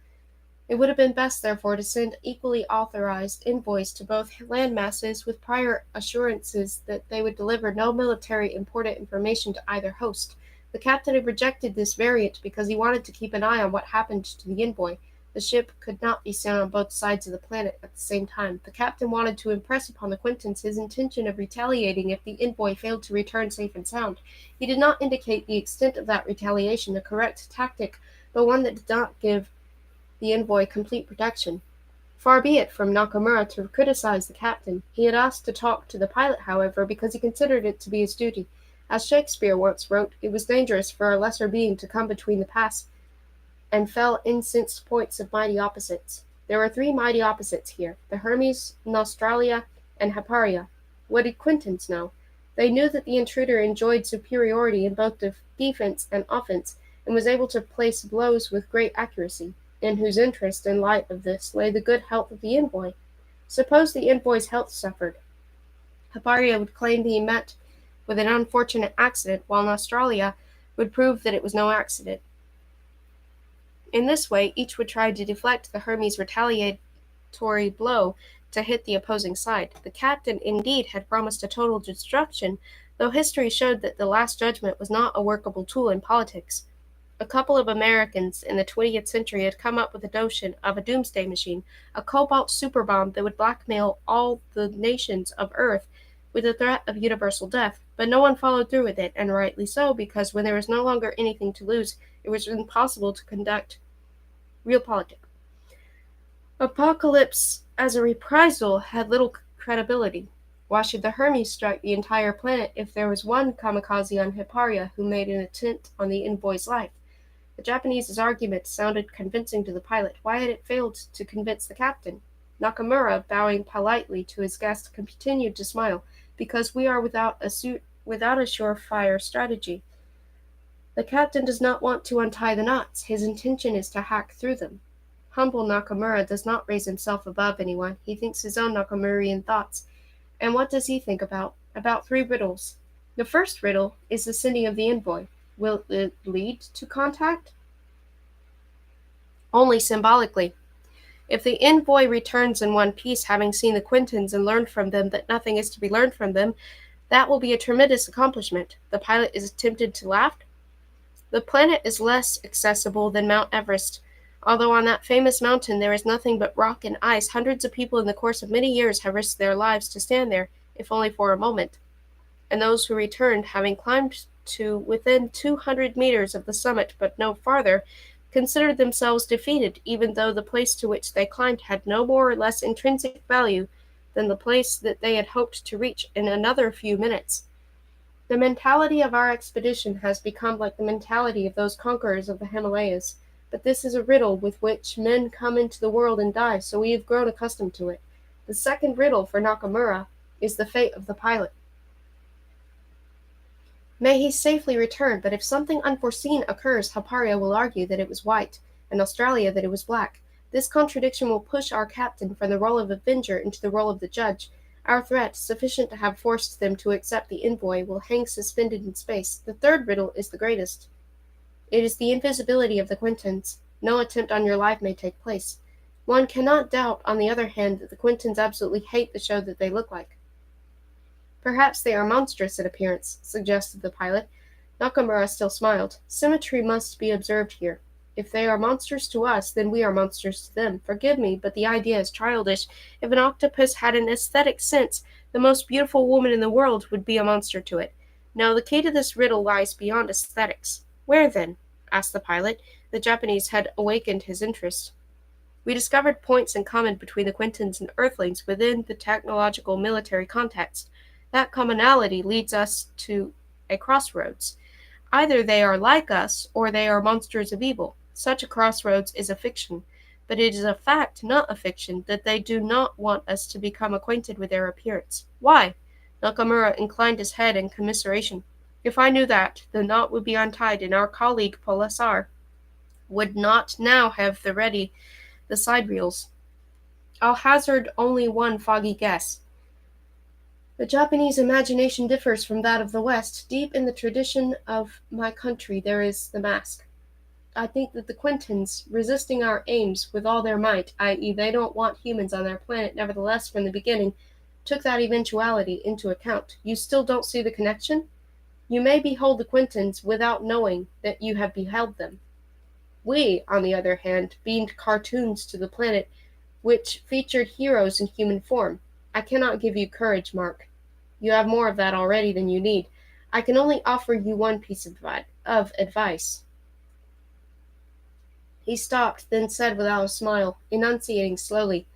A: It would have been best, therefore, to send equally authorized envoys to both landmasses with prior assurances that they would deliver no military important information to either host. The captain had rejected this variant because he wanted to keep an eye on what happened to the envoy. The ship could not be sent on both sides of the planet at the same time. The captain wanted to impress upon the Quintons his intention of retaliating if the envoy failed to return safe and sound. He did not indicate the extent of that retaliation, a correct tactic, but one that did not give the envoy complete protection. Far be it from Nakamura to criticize the captain. He had asked to talk to the pilot, however, because he considered it to be his duty. As Shakespeare once wrote, it was dangerous for a lesser being to come between the pass and fell incensed points of mighty opposites. There were 3 mighty opposites here, the Hermes, Nostralia, and Hyparia. What did Quintons know? They knew that the intruder enjoyed superiority in both defense and offense, and was able to place blows with great accuracy, in whose interest, in light of this, lay the good health of the envoy. Suppose the envoy's health suffered. Hyparia would claim that he met with an unfortunate accident, while Nostralia would prove that it was no accident. In this way, each would try to deflect the Hermes' retaliatory blow to hit the opposing side. The captain, indeed, had promised a total destruction, though history showed that the Last Judgment was not a workable tool in politics. A couple of Americans in the 20th century had come up with the notion of a doomsday machine, a cobalt superbomb that would blackmail all the nations of Earth with the threat of universal death, but no one followed through with it, and rightly so, because when there was no longer anything to lose, it was impossible to conduct real politics. Apocalypse as a reprisal had little credibility. Why should the Hermes strike the entire planet if there was one kamikaze on Hyparia who made an attempt on the envoy's life? The Japanese's argument sounded convincing to the pilot. Why had it failed to convince the captain? Nakamura, bowing politely to his guest, continued to smile. Because we are without a surefire strategy. The captain does not want to untie the knots. His intention is to hack through them. Humble Nakamura does not raise himself above anyone. He thinks his own Nakamurian thoughts. And what does he think about? About 3 riddles. The first riddle is the sending of the envoy. Will it lead to contact? Only symbolically. If the envoy returns in one piece, having seen the Quintons and learned from them that nothing is to be learned from them, that will be a tremendous accomplishment. The pilot is tempted to laugh. The planet is less accessible than Mount Everest. Although on that famous mountain there is nothing but rock and ice, hundreds of people in the course of many years have risked their lives to stand there, if only for a moment. And those who returned, having climbed to within 200 meters of the summit but no farther, considered themselves defeated, even though the place to which they climbed had no more or less intrinsic value than the place that they had hoped to reach in another few minutes. The mentality of our expedition has become like the mentality of those conquerors of the Himalayas, but this is a riddle with which men come into the world and die, so we have grown accustomed to it. The second riddle for Nakamura is the fate of the pilot. May he safely return, but if something unforeseen occurs, Hyparia will argue that it was White. and Australia that it was black. This contradiction will push our captain from the role of avenger into the role of the judge. Our threat, sufficient to have forced them to accept the envoy, will hang suspended in space. The third riddle is the greatest. It is the invisibility of the Quintons. No attempt on your life may take place. One cannot doubt, on the other hand, that the Quintons absolutely hate the show that they look like. Perhaps they are monstrous in appearance, suggested the pilot. Nakamura still smiled. Symmetry must be observed here. If they are monsters to us, then we are monsters to them. Forgive me, but the idea is childish. If an octopus had an aesthetic sense, the most beautiful woman in the world would be a monster to it. No, the key to this riddle lies beyond aesthetics. Where, then? Asked the pilot. The Japanese had awakened his interest. We discovered points in common between the Quintons and Earthlings within the technological military context. That commonality leads us to a crossroads. Either they are like us, or they are monsters of evil. Such a crossroads is a fiction, but it is a fact, not a fiction, that they do not want us to become acquainted with their appearance. Why? Nakamura inclined his head in commiseration. If I knew that, the knot would be untied, and our colleague Polasar would not now have the side reels. I'll hazard only one foggy guess. The Japanese imagination differs from that of the West. Deep in the tradition of my country there is the mask. I think that the Quintons, resisting our aims with all their might, i.e. they don't want humans on their planet nevertheless from the beginning, took that eventuality into account. You still don't see the connection? You may behold the Quintons without knowing that you have beheld them. We, on the other hand, beamed cartoons to the planet which featured heroes in human form. I cannot give you courage, Mark. You have more of that already than you need. I can only offer you one piece of advice. He stopped, then said without a smile, enunciating slowly,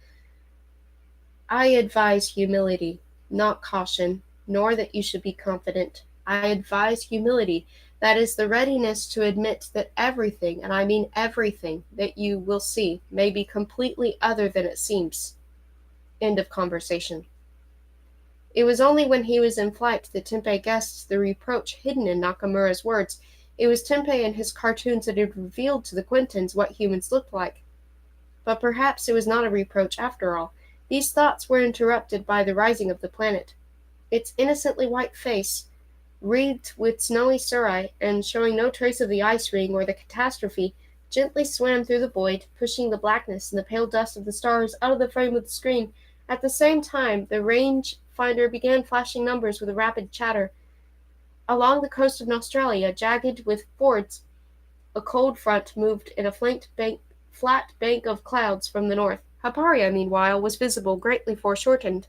A: I advise humility, not caution, nor that you should be confident. I advise humility, that is the readiness to admit that everything, and I mean everything, that you will see may be completely other than it seems. End of conversation. It was only when he was in flight that Tempeh guessed the reproach hidden in Nakamura's words. It was Tempeh and his cartoons that had revealed to the Quintons what humans looked like. But perhaps it was not a reproach after all. These thoughts were interrupted by the rising of the planet. Its innocently white face, wreathed with snowy cirri, and showing no trace of the ice ring or the catastrophe, gently swam through the void, pushing the blackness and the pale dust of the stars out of the frame of the screen. At the same time, the range finder began flashing numbers with a rapid chatter. Along the coast of Australia, jagged with fords, a cold front moved in a flat bank of clouds from the north. Hyparia, meanwhile, was visible, greatly foreshortened.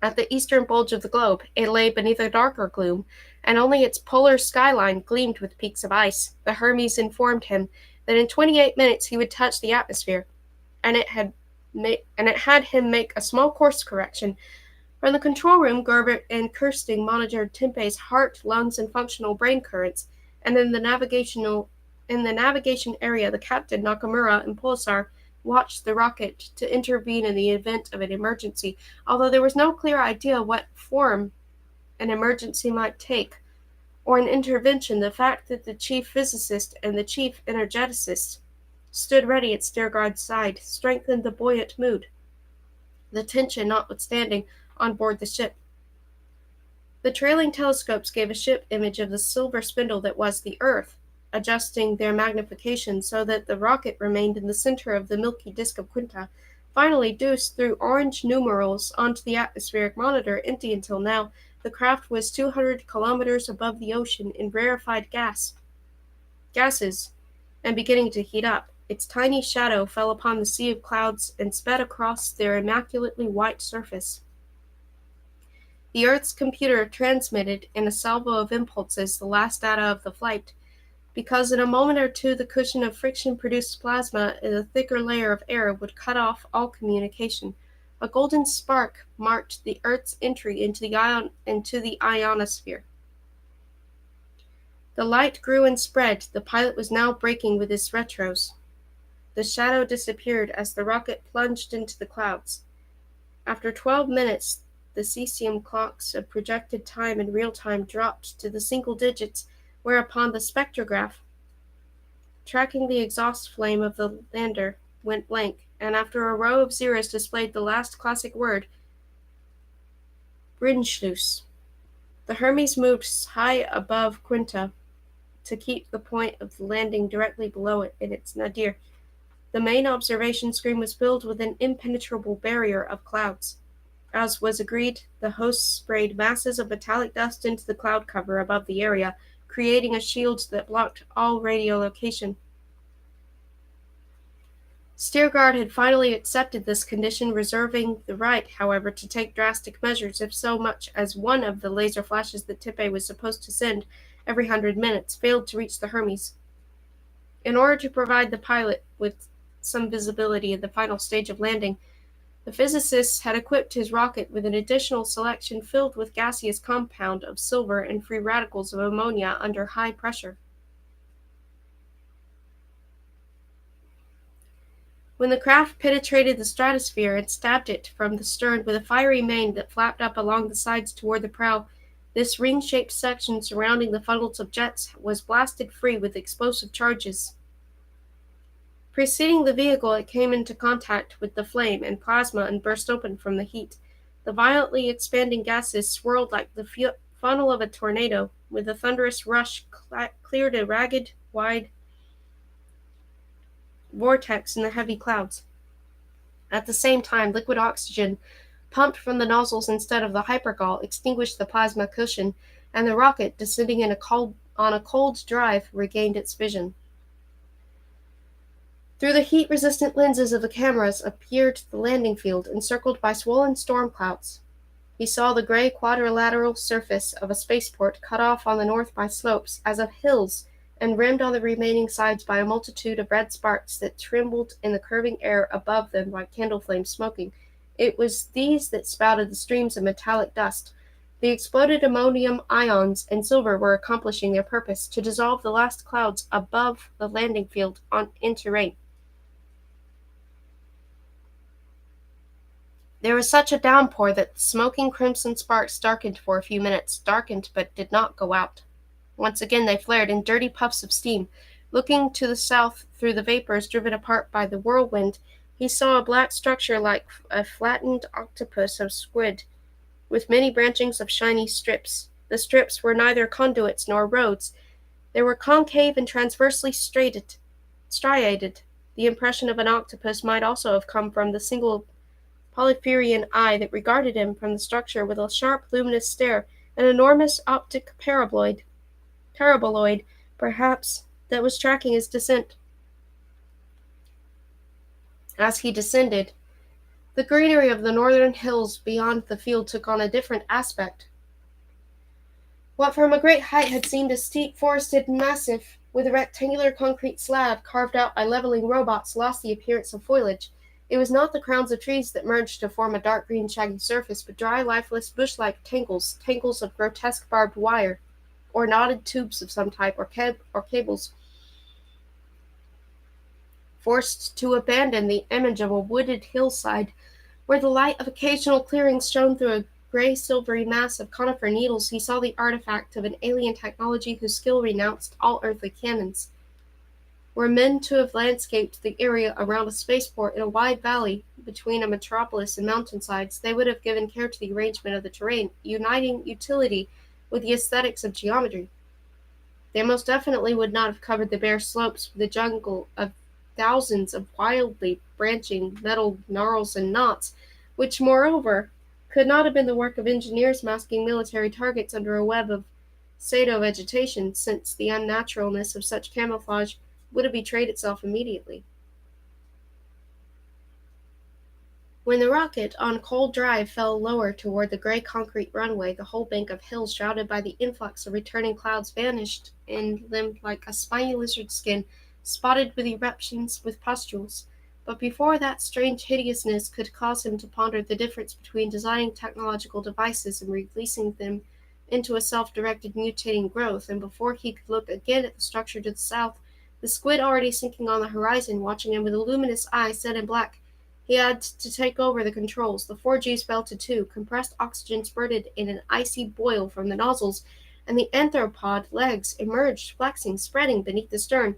A: At the eastern bulge of the globe, it lay beneath a darker gloom, and only its polar skyline gleamed with peaks of ice. The Hermes informed him that in 28 minutes he would touch the atmosphere, and it had him make a small course correction. From the control room, Gerbert and Kirsting monitored Tempeh's heart, lungs, and functional brain currents, and in the navigation area, the captain, Nakamura, and Pulsar watched the rocket to intervene in the event of an emergency, although there was no clear idea what form an emergency might take, or an intervention. The fact that the chief physicist and the chief energeticist stood ready at Stergaard's side strengthened the buoyant mood, the tension notwithstanding, on board the ship. The trailing telescopes gave a ship image of the silver spindle that was the Earth, adjusting their magnification so that the rocket remained in the center of the milky disk of Quinta. Finally, Deuce threw orange numerals onto the atmospheric monitor. Empty until now, the craft was 200 kilometers above the ocean in rarefied gases, and beginning to heat up. Its tiny shadow fell upon the sea of clouds and sped across their immaculately white surface. The Earth's computer transmitted in a salvo of impulses the last data of the flight. Because in a moment or two the cushion of friction-produced plasma in a thicker layer of air would cut off all communication. A golden spark marked the Earth's entry into the ionosphere. The light grew and spread. The pilot was now braking with his retros. The shadow disappeared as the rocket plunged into the clouds. After 12 minutes, the cesium clocks of projected time in real time dropped to the single digits, whereupon the spectrograph tracking the exhaust flame of the lander, went blank, and after a row of zeros displayed the last classic word, Brindschluss. The Hermes moved high above Quinta to keep the point of the landing directly below it in its nadir. The main observation screen was filled with an impenetrable barrier of clouds. As was agreed, the hosts sprayed masses of metallic dust into the cloud cover above the area, creating a shield that blocked all radiolocation. Steergard had finally accepted this condition, reserving the right, however, to take drastic measures if so much as one of the laser flashes that Tippe was supposed to send every 100 minutes failed to reach the Hermes. In order to provide the pilot with some visibility at the final stage of landing, the physicists had equipped his rocket with an additional selection filled with gaseous compound of silver and free radicals of ammonia under high pressure. When the craft penetrated the stratosphere and stabbed it from the stern with a fiery mane that flapped up along the sides toward the prow, this ring-shaped section surrounding the funnels of jets was blasted free with explosive charges. Preceding the vehicle, it came into contact with the flame and plasma and burst open from the heat. The violently expanding gases swirled like the funnel of a tornado. With a thunderous rush, cleared a ragged, wide vortex in the heavy clouds. At the same time, liquid oxygen, pumped from the nozzles instead of the hypergol, extinguished the plasma cushion, and the rocket, descending on a cold drive, regained its vision. Through the heat-resistant lenses of the cameras appeared the landing field, encircled by swollen storm clouds. He saw the gray quadrilateral surface of a spaceport cut off on the north by slopes as of hills and rimmed on the remaining sides by a multitude of red sparks that trembled in the curving air above them like candle flames smoking. It was these that spouted the streams of metallic dust. The exploded ammonium ions and silver were accomplishing their purpose, to dissolve the last clouds above the landing field into rain. There was such a downpour that the smoking crimson sparks darkened for a few minutes, darkened but did not go out. Once again they flared in dirty puffs of steam. Looking to the south through the vapors driven apart by the whirlwind, he saw a black structure like a flattened octopus of squid, with many branchings of shiny strips. The strips were neither conduits nor roads. They were concave and transversely striated. The impression of an octopus might also have come from the single Polypherian eye that regarded him from the structure with a sharp, luminous stare, an enormous optic paraboloid, perhaps, that was tracking his descent. As he descended, the greenery of the northern hills beyond the field took on a different aspect. What from a great height had seemed a steep forested massif with a rectangular concrete slab carved out by leveling robots lost the appearance of foliage. It was not the crowns of trees that merged to form a dark green shaggy surface, but dry, lifeless, bush-like tangles of grotesque barbed wire, or knotted tubes of some type, or cables, forced to abandon the image of a wooded hillside, where the light of occasional clearings shone through a gray-silvery mass of conifer needles. He saw the artifact of an alien technology whose skill renounced all earthly canons. Were men to have landscaped the area around a spaceport in a wide valley between a metropolis and mountainsides, they would have given care to the arrangement of the terrain, uniting utility with the aesthetics of geometry. They most definitely would not have covered the bare slopes with a jungle of thousands of wildly branching metal gnarls and knots, which, moreover, could not have been the work of engineers masking military targets under a web of pseudo-vegetation, since the unnaturalness of such camouflage would have betrayed itself immediately. When the rocket, on cold drive, fell lower toward the gray concrete runway, the whole bank of hills shrouded by the influx of returning clouds vanished in them like a spiny lizard skin, spotted with eruptions, with pustules. But before that strange hideousness could cause him to ponder the difference between designing technological devices and releasing them into a self-directed mutating growth, and before he could look again at the structure to the south, the squid already sinking on the horizon, watching him with a luminous eye set in black. He had to take over the controls. The 4Gs fell to 2. Compressed oxygen spurted in an icy boil from the nozzles, and the anthropod legs emerged, flexing, spreading beneath the stern.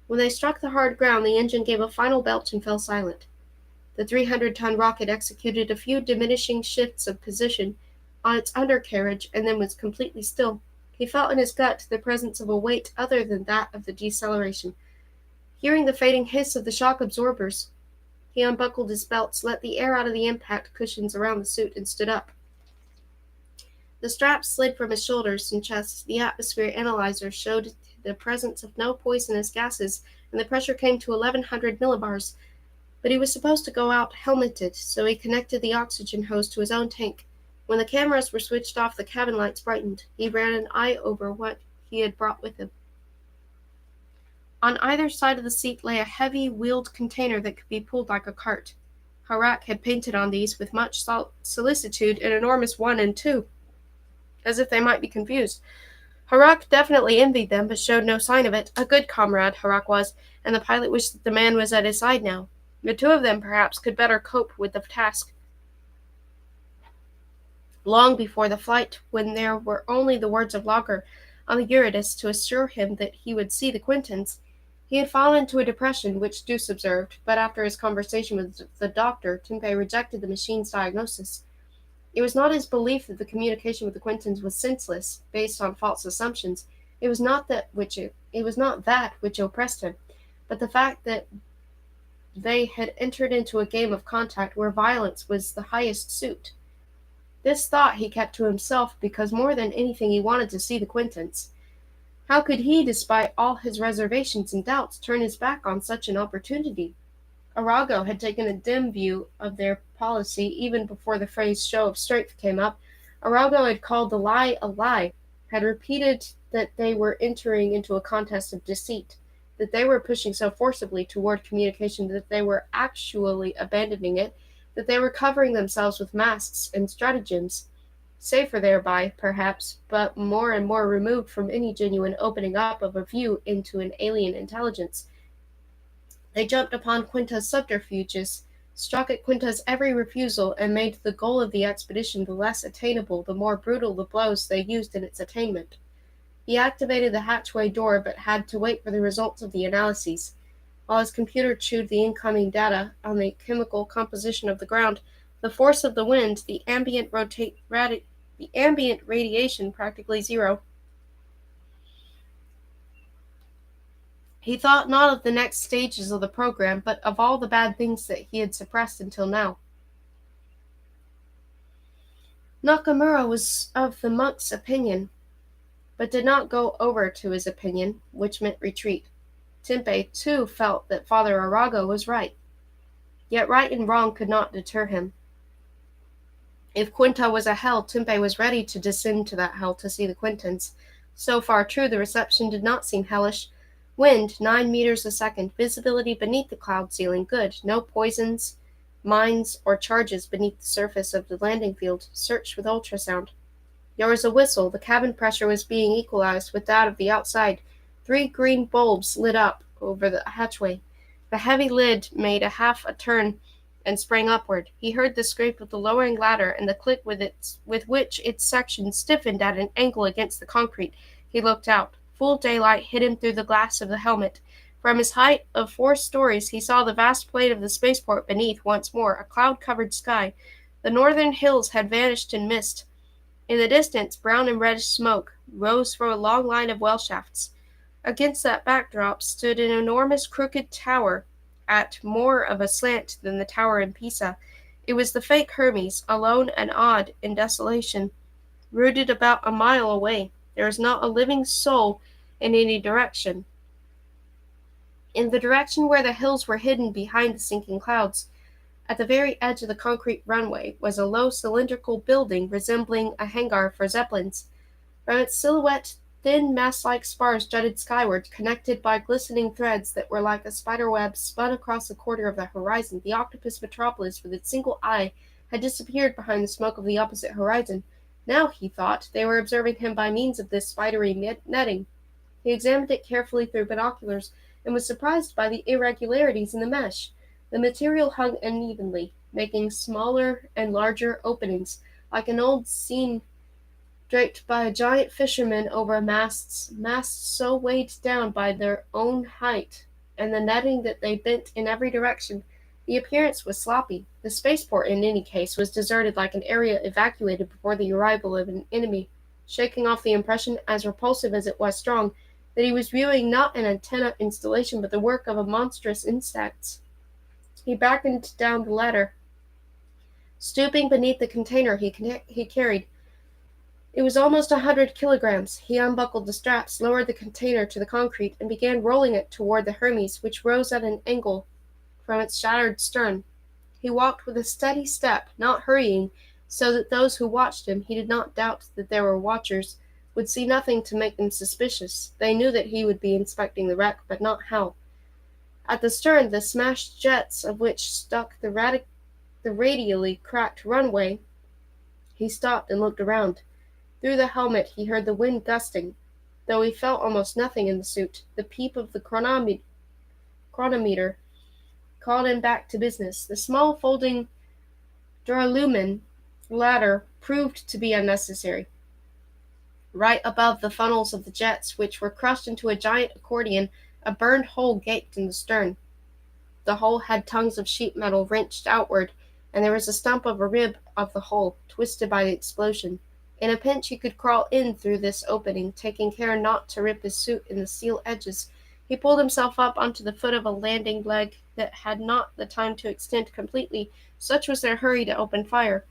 A: When they struck the hard ground, the engine gave a final belch and fell silent. The 300-ton rocket executed a few diminishing shifts of position on its undercarriage and then was completely still. He felt in his gut the presence of a weight other than that of the deceleration. Hearing the fading hiss of the shock absorbers, he unbuckled his belts, let the air out of the impact cushions around the suit, and stood up. The straps slid from his shoulders and chest. The atmosphere analyzer showed the presence of no poisonous gases, and the pressure came to 1100 millibars. But he was supposed to go out helmeted, so he connected the oxygen hose to his own tank. When the cameras were switched off, the cabin lights brightened. He ran an eye over what he had brought with him. On either side of the seat lay a heavy, wheeled container that could be pulled like a cart. Harak had painted on these with much solicitude an enormous 1 and 2, as if they might be confused. Harak definitely envied them, but showed no sign of it. A good comrade, Harak was, and the pilot wished that the man was at his side now. The two of them, perhaps, could better cope with the task. Long before the flight, when there were only the words of Lager on the Eurydice to assure him that he would see the Quintons, he had fallen into a depression, which Deuce observed, but after his conversation with the doctor, Timpey rejected the machine's diagnosis. It was not his belief that the communication with the Quintons was senseless, based on false assumptions. It was not that which oppressed him, but the fact that they had entered into a game of contact where violence was the highest suit. This thought he kept to himself because more than anything he wanted to see the Quintons. How could he, despite all his reservations and doubts, turn his back on such an opportunity? Arago had taken a dim view of their policy even before the phrase show of strength came up. Arago had called the lie a lie, had repeated that they were entering into a contest of deceit, that they were pushing so forcibly toward communication that they were actually abandoning it, that they were covering themselves with masks and stratagems, safer thereby, perhaps, but more and more removed from any genuine opening up of a view into an alien intelligence. They jumped upon Quinta's subterfuges, struck at Quinta's every refusal, and made the goal of the expedition the less attainable the more brutal the blows they used in its attainment. He activated the hatchway door, but had to wait for the results of the analyses. While his computer chewed the incoming data on the chemical composition of the ground, the force of the wind, the ambient radiation practically zero. He thought not of the next stages of the program, but of all the bad things that he had suppressed until now. Nakamura was of the monk's opinion, but did not go over to his opinion, which meant retreat. Timpey, too, felt that Father Arago was right. Yet right and wrong could not deter him. If Quinta was a hell, Timpey was ready to descend to that hell to see the Quintons. So far true, the reception did not seem hellish. Wind, 9 meters a second, visibility beneath the cloud ceiling, good. No poisons, mines, or charges beneath the surface of the landing field, searched with ultrasound. There was a whistle. The cabin pressure was being equalized with that of the outside. 3 green bulbs lit up over the hatchway. The heavy lid made a half a turn and sprang upward. He heard the scrape of the lowering ladder and the click with which its section stiffened at an angle against the concrete. He looked out. Full daylight hit him through the glass of the helmet. From his height of 4 stories, he saw the vast plate of the spaceport beneath once more, a cloud-covered sky. The northern hills had vanished in mist. In the distance, brown and reddish smoke rose from a long line of well shafts. Against that backdrop stood an enormous crooked tower, at more of a slant than the tower in Pisa. It was the fake Hermes, alone and odd in desolation, rooted about a mile away. There was not a living soul in any direction. In the direction where the hills were hidden behind the sinking clouds, at the very edge of the concrete runway, was a low cylindrical building resembling a hangar for zeppelins. From its silhouette, thin mast-like spars jutted skyward, connected by glistening threads that were like a spiderweb spun across a quarter of the horizon. The octopus metropolis, with its single eye, had disappeared behind the smoke of the opposite horizon. Now, he thought, they were observing him by means of this spidery netting. He examined it carefully through binoculars, and was surprised by the irregularities in the mesh. The material hung unevenly, making smaller and larger openings, like an old scene draped by a giant fisherman over masts so weighed down by their own height and the netting that they bent in every direction. The appearance was sloppy. The spaceport, in any case, was deserted like an area evacuated before the arrival of an enemy, shaking off the impression, as repulsive as it was strong, that he was viewing not an antenna installation but the work of a monstrous insects. He beckoned down the ladder, stooping beneath the container he carried. It was almost 100 kilograms. He unbuckled the straps, lowered the container to the concrete, and began rolling it toward the Hermes, which rose at an angle from its shattered stern. He walked with a steady step, not hurrying, so that those who watched him, he did not doubt that there were watchers, would see nothing to make them suspicious. They knew that he would be inspecting the wreck, but not how. At the stern, the smashed jets of which stuck the radially cracked runway, he stopped and looked around. Through the helmet he heard the wind gusting, though he felt almost nothing in the suit. The peep of the chronometer called him back to business. The small folding duralumin ladder proved to be unnecessary. Right above the funnels of the jets, which were crushed into a giant accordion, a burned hole gaped in the stern. The hole had tongues of sheet metal wrenched outward, and there was a stump of a rib of the hole, twisted by the explosion. In a pinch he could crawl in through this opening, taking care not to rip his suit in the steel edges. He pulled himself up onto the foot of a landing leg that had not the time to extend completely, such was their hurry to open fire.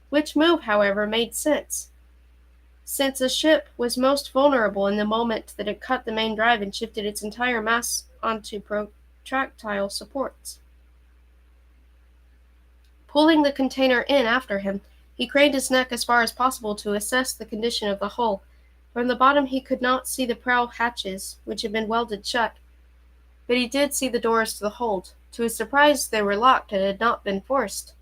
A: Which move, however, made sense, since a ship was most vulnerable in the moment that it cut the main drive and shifted its entire mass onto protractile supports. Pulling the container in after him, he craned his neck as far as possible to assess the condition of the hull. From the bottom he could not see the prow hatches, which had been welded shut, but he did see the doors to the hold. To his surprise, they were locked and had not been forced.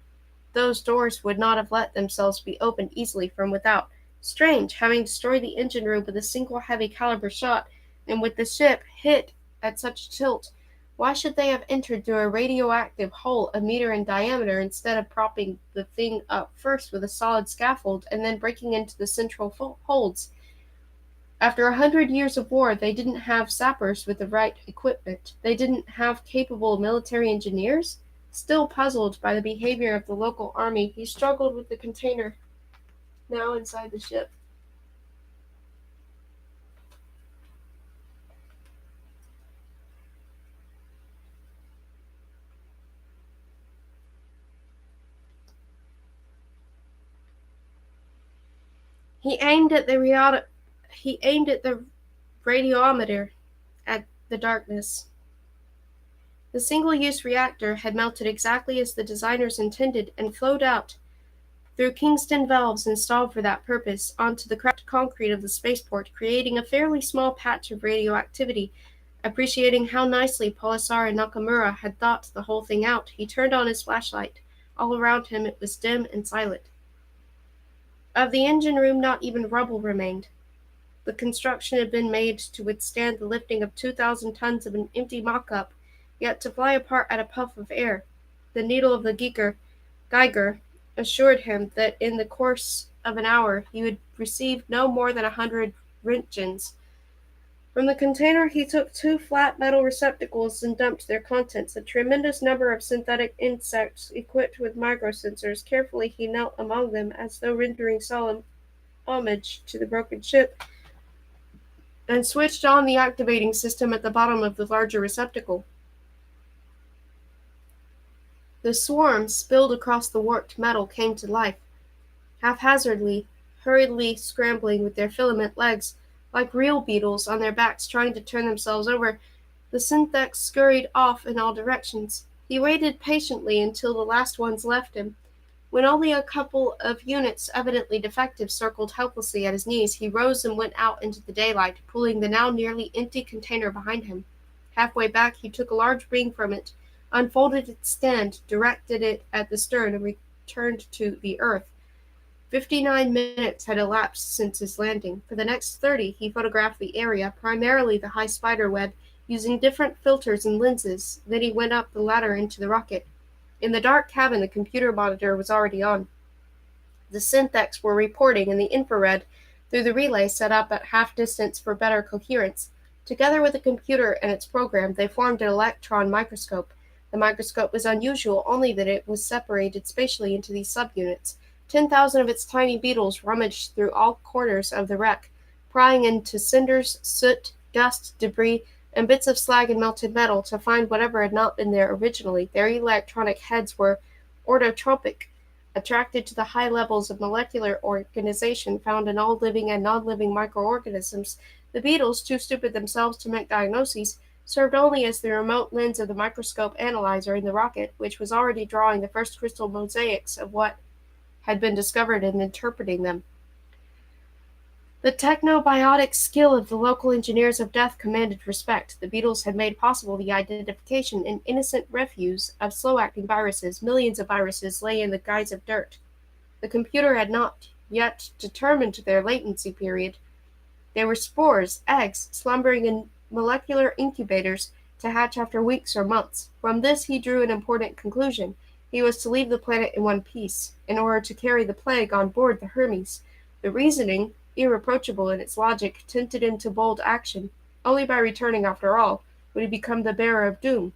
A: Those doors would not have let themselves be opened easily from without. Strange, having destroyed the engine room with a single heavy caliber shot, and with the ship hit at such tilt, why should they have entered through a radioactive hole a meter in diameter instead of propping the thing up first with a solid scaffold and then breaking into the central holds? After 100 years of war, they didn't have sappers with the right equipment. They didn't have capable military engineers. Still puzzled by the behavior of the local army, he struggled with the container, now inside the ship. He aimed at the radiometer at the darkness. The single-use reactor had melted exactly as the designers intended and flowed out through Kingston valves installed for that purpose onto the cracked concrete of the spaceport, creating a fairly small patch of radioactivity. Appreciating how nicely Polisar and Nakamura had thought the whole thing out, he turned on his flashlight. All around him it was dim and silent. Of the engine room not even rubble remained. The construction had been made to withstand the lifting of 2,000 tons of an empty mock-up, yet to fly apart at a puff of air. The needle of the Geiger assured him that in the course of an hour he would receive no more than 100 Roentgens. From the container he took 2 flat metal receptacles and dumped their contents. A tremendous number of synthetic insects equipped with microsensors. Carefully he knelt among them, as though rendering solemn homage to the broken ship, and switched on the activating system at the bottom of the larger receptacle. The swarm spilled across the warped metal came to life, haphazardly, hurriedly scrambling with their filament legs, like real beetles on their backs trying to turn themselves over. The synthecs scurried off in all directions. He waited patiently until the last ones left him. When only a couple of units, evidently defective, circled helplessly at his knees, he rose and went out into the daylight, pulling the now nearly empty container behind him. Halfway back he took a large ring from it, unfolded its stand, directed it at the stern, and returned to the earth. 59 minutes had elapsed since his landing. For the next 30 he photographed the area, primarily the high spider web, using different filters and lenses. Then he went up the ladder into the rocket. In the dark cabin the computer monitor was already on. The synthecs were reporting in the infrared through the relay set up at half distance for better coherence. Together with the computer and its program, they formed an electron microscope. The microscope was unusual only that it was separated spatially into these subunits. 10,000 of its tiny beetles rummaged through all corners of the wreck, prying into cinders, soot, dust, debris, and bits of slag and melted metal to find whatever had not been there originally. Their electronic heads were orthotropic, attracted to the high levels of molecular organization found in all living and non-living microorganisms. The beetles, too stupid themselves to make diagnoses, served only as the remote lens of the microscope analyzer in the rocket, which was already drawing the first crystal mosaics of what had been discovered and interpreting them. The technobiotic skill of the local engineers of death commanded respect. The beetles had made possible the identification in innocent refuse of slow-acting viruses. Millions of viruses lay in the guise of dirt. The computer had not yet determined their latency period. They were spores, eggs, slumbering in molecular incubators to hatch after weeks or months. From this he drew an important conclusion. He was to leave the planet in one piece, in order to carry the plague on board the Hermes. The reasoning, irreproachable in its logic, tempted him to bold action. Only by returning, after all, would he become the bearer of doom.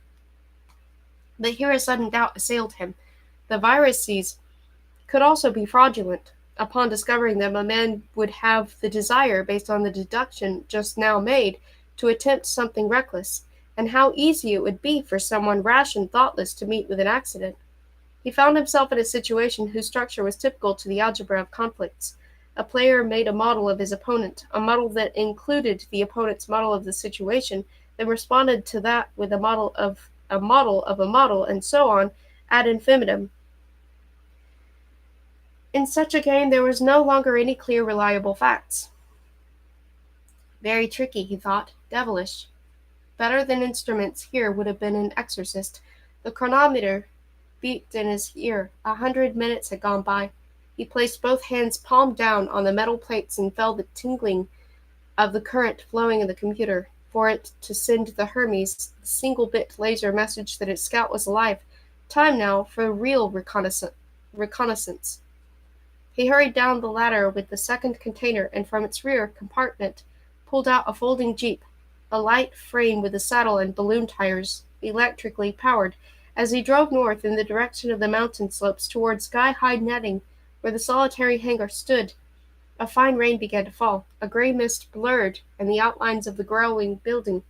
A: But here a sudden doubt assailed him. The viruses could also be fraudulent. Upon discovering them, a man would have the desire, based on the deduction just now made, to attempt something reckless, and how easy it would be for someone rash and thoughtless to meet with an accident. He found himself in a situation whose structure was typical to the algebra of conflicts. A player made a model of his opponent, a model that included the opponent's model of the situation, then responded to that with a model of a model of a model, and so on ad infinitum. In such a game there was no longer any clear, reliable facts. Very tricky, he thought, devilish. Better than instruments here would have been an exorcist. The chronometer beeped in his ear. 100 minutes had gone by. He placed both hands palm down on the metal plates and felt the tingling of the current flowing in the computer, for it to send the Hermes the single-bit laser message that its scout was alive. Time now for real reconnaissance. He hurried down the ladder with the second container, and from its rear compartment pulled out a folding jeep, a light frame with a saddle and balloon tires, electrically powered. As he drove north in the direction of the mountain slopes toward sky-high netting where the solitary hangar stood, a fine rain began to fall. A gray mist blurred and the outlines of the growing building.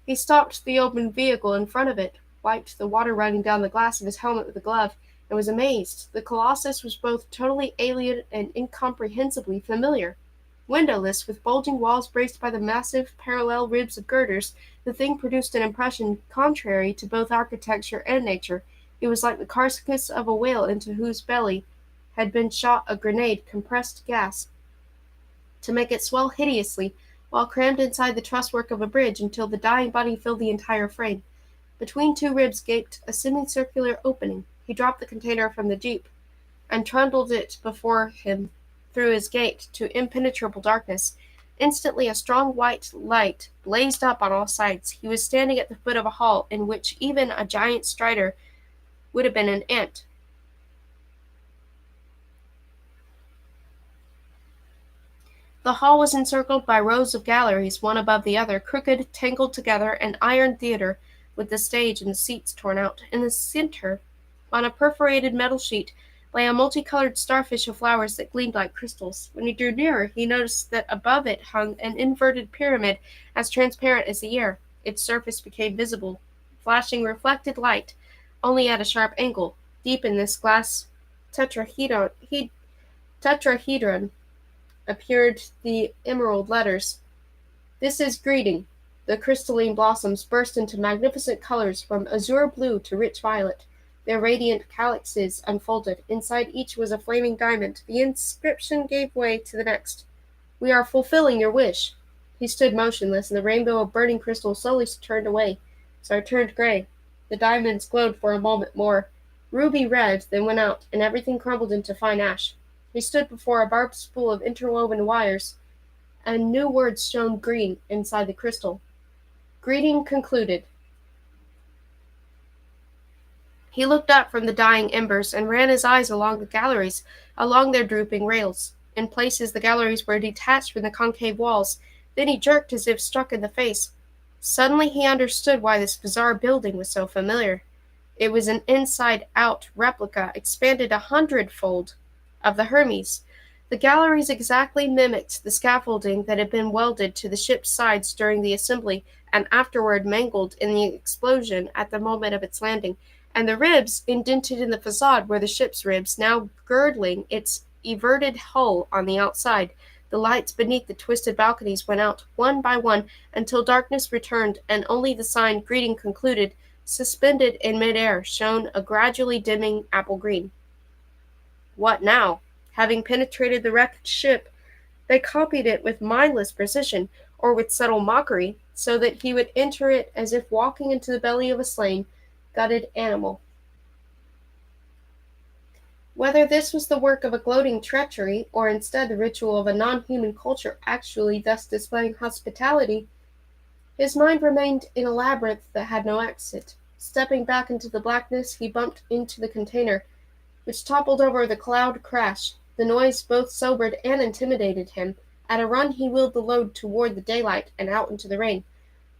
A: He stopped the open vehicle in front of it, wiped the water running down the glass of his helmet with a glove, and was amazed. The Colossus was both totally alien and incomprehensibly familiar. Windowless, with bulging walls braced by the massive parallel ribs of girders, the thing produced an impression contrary to both architecture and nature. It was like the carcass of a whale into whose belly had been shot a grenade compressed gas to make it swell hideously, while crammed inside the trusswork of a bridge until the dying body filled the entire frame. Between two ribs gaped a semicircular opening. He dropped the container from the jeep and trundled it before him through his gate to impenetrable darkness. Instantly a strong white light blazed up on all sides. He was standing at the foot of a hall in which even a giant strider would have been an ant. The hall was encircled by rows of galleries, one above the other, crooked, tangled together, an iron theater with the stage and the seats torn out. In the center, on a perforated metal sheet, lay a multicolored starfish of flowers that gleamed like crystals. When he drew nearer, he noticed that above it hung an inverted pyramid as transparent as the air. Its surface became visible, flashing reflected light, only at a sharp angle. Deep in this glass tetrahedron appeared the emerald letters. "This is greeting." The crystalline blossoms burst into magnificent colors from azure blue to rich violet. Their radiant calyxes unfolded. Inside each was a flaming diamond. The inscription gave way to the next. "We are fulfilling your wish." He stood motionless, and the rainbow of burning crystal slowly turned away, so it turned gray. The diamonds glowed for a moment more, ruby red, then went out, and everything crumbled into fine ash. He stood before a barbed spool of interwoven wires, and new words shone green inside the crystal. Greeting concluded. He looked up from the dying embers and ran his eyes along the galleries, along their drooping rails. In places the galleries were detached from the concave walls. Then he jerked as if struck in the face. Suddenly he understood why this bizarre building was so familiar. It was an inside-out replica, expanded 100-fold, of the Hermes. The galleries exactly mimicked the scaffolding that had been welded to the ship's sides during the assembly and afterward mangled in the explosion at the moment of its landing, and the ribs indented in the facade were the ship's ribs, now girdling its everted hull on the outside. The lights beneath the twisted balconies went out one by one until darkness returned, and only the sign "Greeting concluded," suspended in mid-air, shone a gradually dimming apple green. What now? Having penetrated the wrecked ship, they copied it with mindless precision, or with subtle mockery, so that he would enter it as if walking into the belly of a slain, gutted animal. Whether this was the work of a gloating treachery, or instead the ritual of a non-human culture actually thus displaying hospitality, his mind remained in a labyrinth that had no exit. Stepping back into the blackness, he bumped into the container, which toppled over with a loud crash. The noise both sobered and intimidated him. At a run he wheeled the load toward the daylight and out into the rain.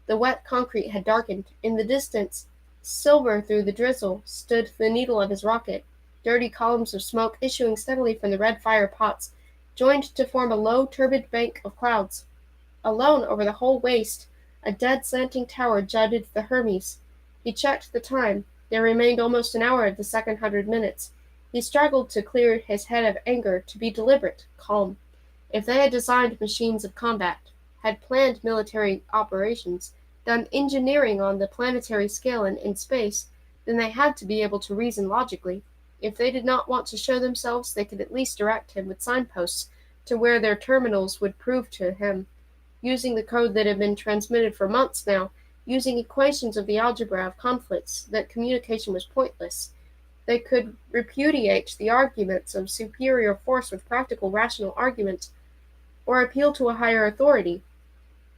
A: The wet concrete had darkened. In the distance, silver through the drizzle, stood the needle of his rocket. Dirty columns of smoke issuing steadily from the red fire pots, joined to form a low, turbid bank of clouds. Alone over the whole waste, a dead slanting tower jutted the Hermes. He checked the time. There remained almost an hour of the second 100 minutes. He struggled to clear his head of anger, to be deliberate, calm. If they had designed machines of combat, had planned military operations, done engineering on the planetary scale and in space, then they had to be able to reason logically. If they did not want to show themselves, they could at least direct him with signposts to where their terminals would prove to him, using the code that had been transmitted for months now, using equations of the algebra of conflicts, that communication was pointless. They could repudiate the arguments of superior force with practical, rational arguments, or appeal to a higher authority,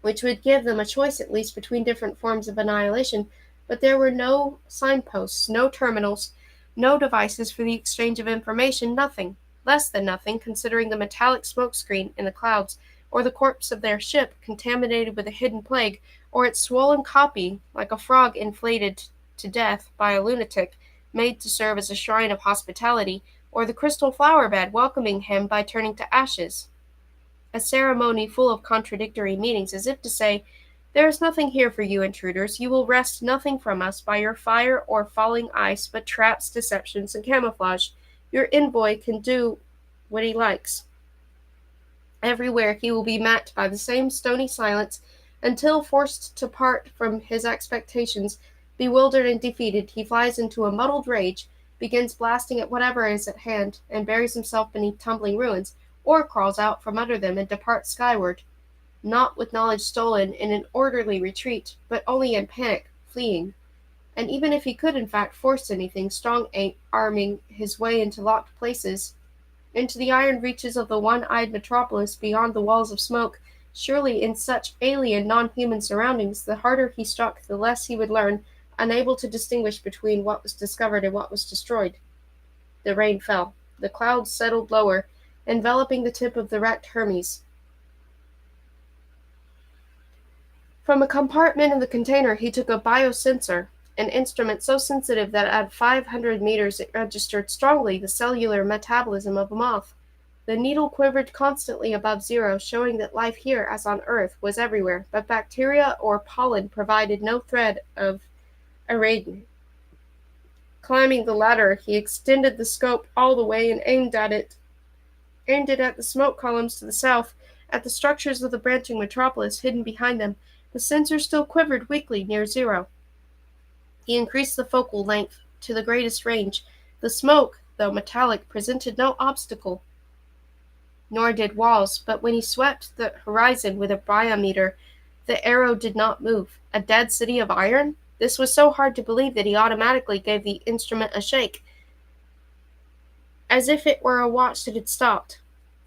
A: which would give them a choice at least between different forms of annihilation, but there were no signposts, no terminals, no devices for the exchange of information, nothing, less than nothing, considering the metallic smoke screen in the clouds, or the corpse of their ship contaminated with a hidden plague, or its swollen copy, like a frog inflated to death by a lunatic, made to serve as a shrine of hospitality, or the crystal flower bed welcoming him by turning to ashes. A ceremony full of contradictory meanings, as if to say, "There is nothing here for you intruders. You will wrest nothing from us by your fire or falling ice but traps, deceptions, and camouflage. Your envoy can do what he likes. Everywhere he will be met by the same stony silence, until, forced to part from his expectations, bewildered and defeated, he flies into a muddled rage, begins blasting at whatever is at hand, and buries himself beneath tumbling ruins, or crawls out from under them and departs skyward, not with knowledge stolen in an orderly retreat, but only in panic, fleeing. And even if he could in fact force anything, strong-arming his way into locked places, into the iron reaches of the one-eyed metropolis beyond the walls of smoke, surely in such alien, non-human surroundings, the harder he struck, the less he would learn, unable to distinguish between what was discovered and what was destroyed. The rain fell. The clouds settled lower, enveloping the tip of the wrecked Hermes. From a compartment in the container he took a biosensor, an instrument so sensitive that at 500 meters it registered strongly the cellular metabolism of a moth. The needle quivered constantly above zero, showing that life here, as on Earth, was everywhere, but bacteria or pollen provided no thread of irradiance. Climbing the ladder, he extended the scope all the way and aimed it at the smoke columns to the south, at the structures of the branching metropolis hidden behind them. The sensor still quivered weakly near zero. He increased the focal length to the greatest range. The smoke, though metallic, presented no obstacle, nor did walls, but when he swept the horizon with a biometer, the arrow did not move. A dead city of iron? This was so hard to believe that he automatically gave the instrument a shake, as if it were a watch that had stopped.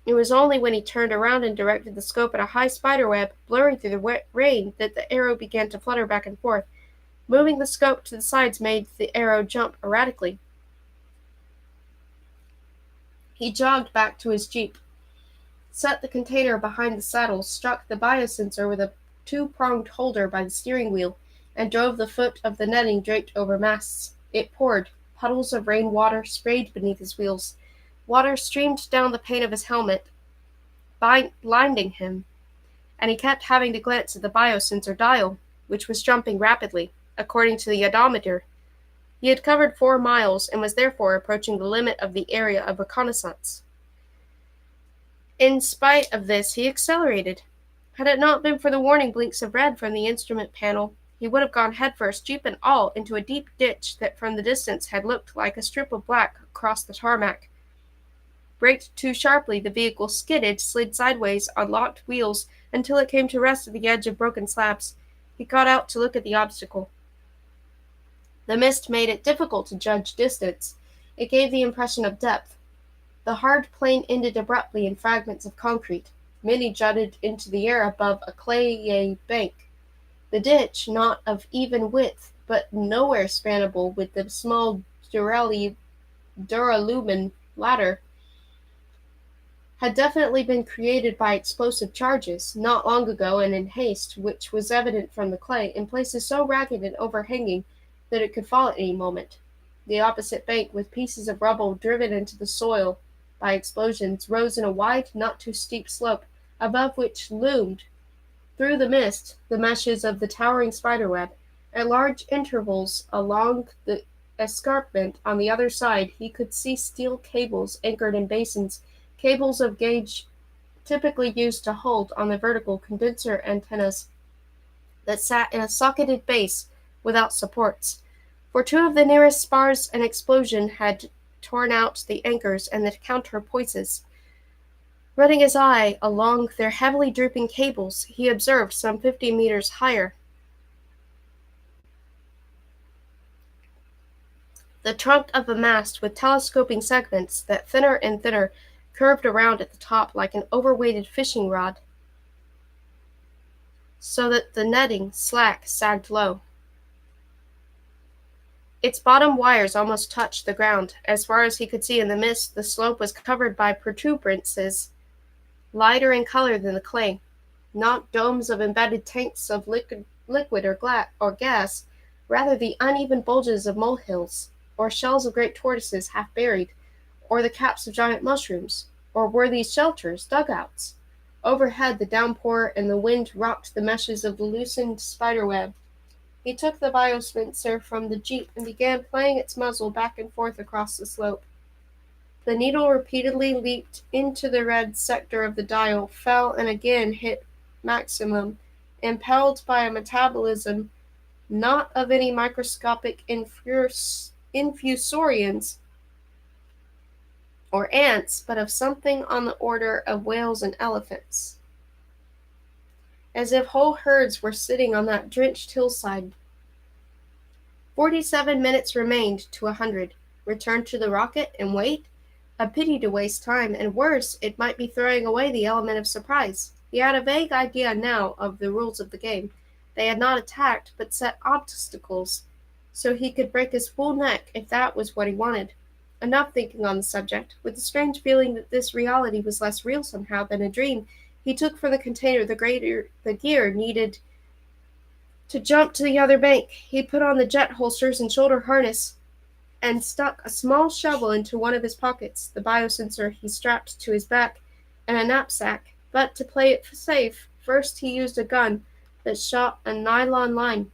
A: It was only when he turned around and directed the scope at a high spiderweb, blurring through the wet rain, that the arrow began to flutter back and forth. Moving the scope to the sides made the arrow jump erratically. He jogged back to his jeep, set the container behind the saddle, struck the biosensor with a two-pronged holder by the steering wheel and drove the foot of the netting draped over masts. It poured. Puddles of rain water sprayed beneath his wheels. Water streamed down the pane of his helmet, blinding him, and he kept having to glance at the biosensor dial, which was jumping rapidly, according to the odometer. He had covered 4 miles and was therefore approaching the limit of the area of reconnaissance. In spite of this, he accelerated. Had it not been for the warning blinks of red from the instrument panel, he would have gone headfirst, jeep and all, into a deep ditch that from the distance had looked like a strip of black across the tarmac. Braked too sharply, the vehicle skidded, slid sideways on locked wheels until it came to rest at the edge of broken slabs. He got out to look at the obstacle. The mist made it difficult to judge distance. It gave the impression of depth. The hard plain ended abruptly in fragments of concrete. Many jutted into the air above a clayey bank. The ditch, not of even width, but nowhere spannable with the small duralumin ladder, had definitely been created by explosive charges, not long ago and in haste, which was evident from the clay, in places so ragged and overhanging that it could fall at any moment. The opposite bank, with pieces of rubble driven into the soil by explosions, rose in a wide, not too steep slope, above which loomed, through the mist, the meshes of the towering spiderweb. At large intervals along the escarpment on the other side, he could see steel cables anchored in basins, cables of gauge typically used to hold on the vertical condenser antennas that sat in a socketed base without supports. For 2 of the nearest spars an explosion had torn out the anchors and the counterpoises. Running his eye along their heavily drooping cables, he observed some 50 meters higher the trunk of a mast with telescoping segments that, thinner and thinner, curved around at the top like an overweighted fishing rod, so that the netting, slack, sagged low. Its bottom wires almost touched the ground. As far as he could see in the mist, the slope was covered by protuberances, lighter in color than the clay, not domes of embedded tanks of liquid or gas, rather the uneven bulges of molehills, or shells of great tortoises half buried, or the caps of giant mushrooms. Or were these shelters, dugouts? Overhead, the downpour and the wind rocked the meshes of the loosened spiderweb. He took the biosensor from the jeep and began playing its muzzle back and forth across the slope. The needle repeatedly leaped into the red sector of the dial, fell, and again hit maximum, impelled by a metabolism not of any microscopic infusorians or ants, but of something on the order of whales and elephants. As if whole herds were sitting on that drenched hillside. 47 minutes remained to 100. Return to the rocket and wait? A pity to waste time, and worse, it might be throwing away the element of surprise. He had a vague idea now of the rules of the game. They had not attacked, but set obstacles, so he could break his full neck if that was what he wanted. Enough thinking on the subject. With the strange feeling that this reality was less real somehow than a dream, he took from the container the gear needed to jump to the other bank. He put on the jet holsters and shoulder harness and stuck a small shovel into one of his pockets. The biosensor he strapped to his back and a knapsack. But to play it safe, first he used a gun that shot a nylon line.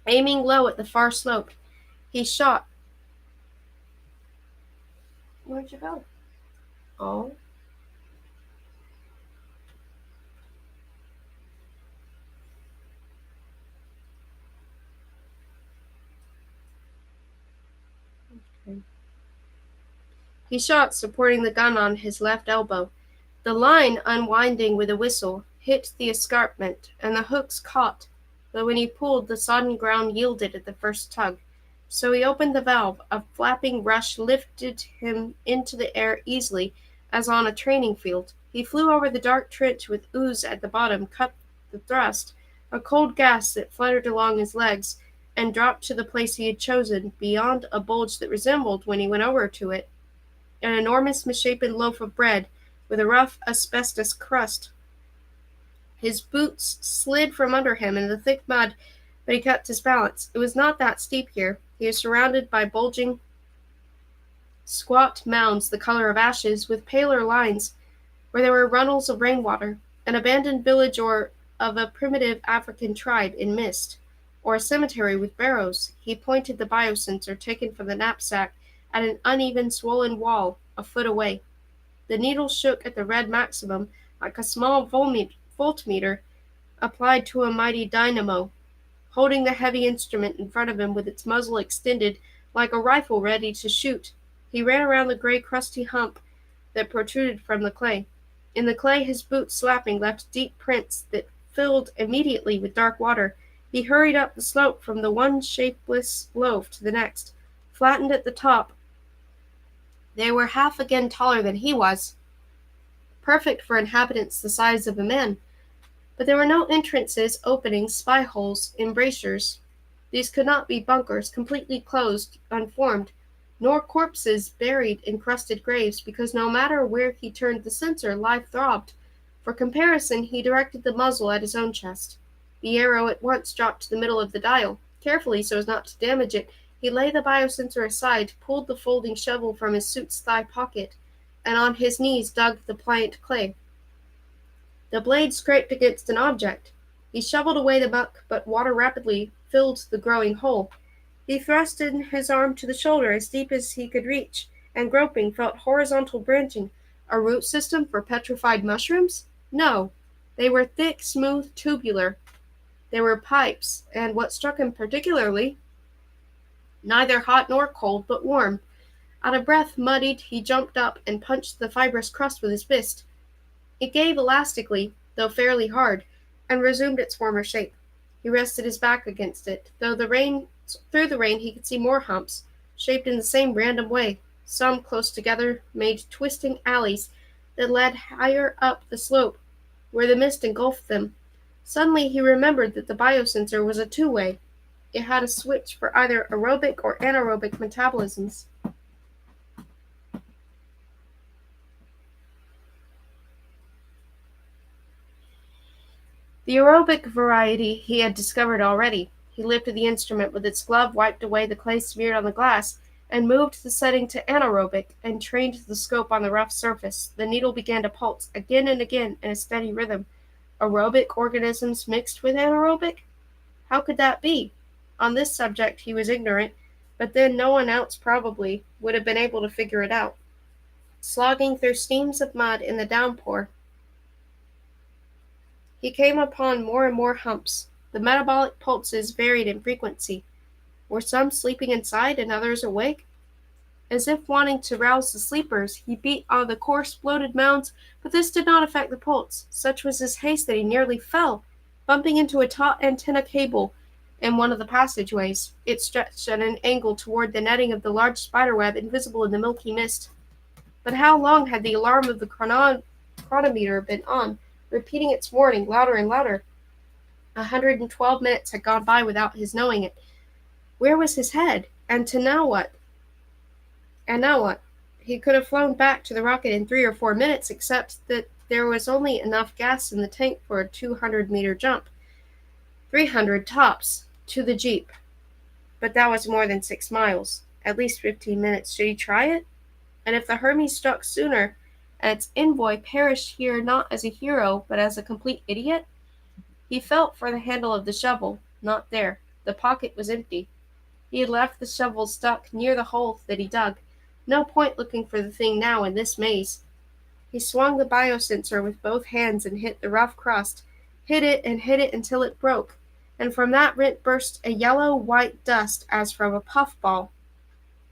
A: Aiming low at the far slope, he shot. Where'd you go? Oh. Okay. He shot, supporting the gun on his left elbow. The line, unwinding with a whistle, hit the escarpment, and the hooks caught, but when he pulled, the sodden ground yielded at the first tug. So he opened the valve. A flapping rush lifted him into the air easily, as on a training field. He flew over the dark trench with ooze at the bottom, cut the thrust, a cold gas that fluttered along his legs, and dropped to the place he had chosen, beyond a bulge that resembled, when he went over to it, an enormous misshapen loaf of bread with a rough asbestos crust. His boots slid from under him in the thick mud, but he kept his balance. It was not that steep here. He was surrounded by bulging, squat mounds the color of ashes, with paler lines where there were runnels of rainwater, an abandoned village or of a primitive African tribe in mist, or a cemetery with barrows. He pointed the biosensor taken from the knapsack at an uneven, swollen wall a foot away. The needle shook at the red maximum like a small voltmeter applied to a mighty dynamo. Holding the heavy instrument in front of him with its muzzle extended like a rifle ready to shoot, he ran around the gray crusty hump that protruded from the clay. In the clay his boots slapping left deep prints that filled immediately with dark water. He hurried up the slope from the one shapeless loaf to the next, flattened at the top. They were half again taller than he was, perfect for inhabitants the size of a man. But there were no entrances, openings, spy holes, embrasures. These could not be bunkers, completely closed, unformed, nor corpses buried in crusted graves, because no matter where he turned the sensor, life throbbed. For comparison, he directed the muzzle at his own chest. The arrow at once dropped to the middle of the dial. Carefully, so as not to damage it, he laid the biosensor aside, pulled the folding shovel from his suit's thigh pocket, and on his knees dug the pliant clay. The blade scraped against an object. He shoveled away the muck, but water rapidly filled the growing hole. He thrust in his arm to the shoulder as deep as he could reach, and groping, felt horizontal branching. A root system for petrified mushrooms? No. They were thick, smooth, tubular. They were pipes, and what struck him particularly, neither hot nor cold, but warm. Out of breath, muddied, he jumped up and punched the fibrous crust with his fist. It gave elastically, though fairly hard, and resumed its former shape. He rested his back against it. Through the rain he could see more humps, shaped in the same random way. Some, close together, made twisting alleys that led higher up the slope, where the mist engulfed them. Suddenly he remembered that the biosensor was a two-way. It had a switch for either aerobic or anaerobic metabolisms. The aerobic variety he had discovered already. He lifted the instrument with its glove, wiped away the clay smeared on the glass, and moved the setting to anaerobic, and trained the scope on the rough surface. The needle began to pulse again and again in a steady rhythm. Aerobic organisms mixed with anaerobic? How could that be? On this subject he was ignorant, but then no one else probably would have been able to figure it out. Slogging through steams of mud in the downpour, he came upon more and more humps. The metabolic pulses varied in frequency. Were some sleeping inside and others awake? As if wanting to rouse the sleepers, he beat on the coarse, bloated mounds, but this did not affect the pulse. Such was his haste that he nearly fell, bumping into a taut antenna cable in one of the passageways. It stretched at an angle toward the netting of the large spiderweb invisible in the milky mist. But how long had the alarm of the chronometer been on, repeating its warning louder and louder? 112 minutes had gone by without his knowing it. Where was his head? And now what? He could have flown back to the rocket in 3 or 4 minutes, except that there was only enough gas in the tank for a 200-meter jump. 300 tops, to the jeep. But that was more than 6 miles. At least 15 minutes. Should he try it? And if the Hermes struck sooner, and its envoy perished here not as a hero, but as a complete idiot? He felt for the handle of the shovel. Not there. The pocket was empty. He had left the shovel stuck near the hole that he dug. No point looking for the thing now in this maze. He swung the biosensor with both hands and hit the rough crust, hit it until it broke, and from that rent burst a yellow-white dust as from a puffball,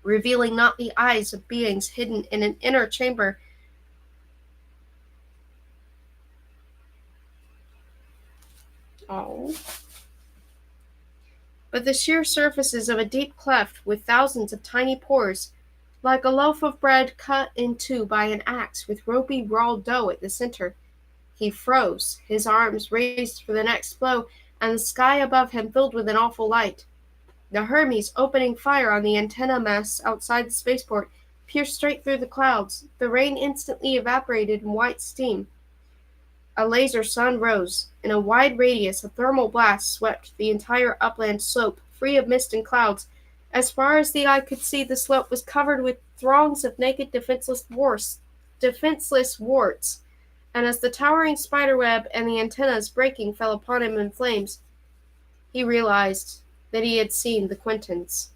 A: revealing not the eyes of beings hidden in an inner chamber, but the sheer surfaces of a deep cleft with thousands of tiny pores, like a loaf of bread cut in two by an axe with ropey raw dough at the center. He froze, his arms raised for the next blow, and the sky above him filled with an awful light. The Hermes, opening fire on the antenna masts outside the spaceport, pierced straight through the clouds. The rain instantly evaporated in white steam. A laser sun rose. In a wide radius, a thermal blast swept the entire upland slope, free of mist and clouds. As far as the eye could see, the slope was covered with throngs of naked, defenseless warts, and as the towering spiderweb and the antennas breaking fell upon him in flames, he realized that he had seen the Quintons.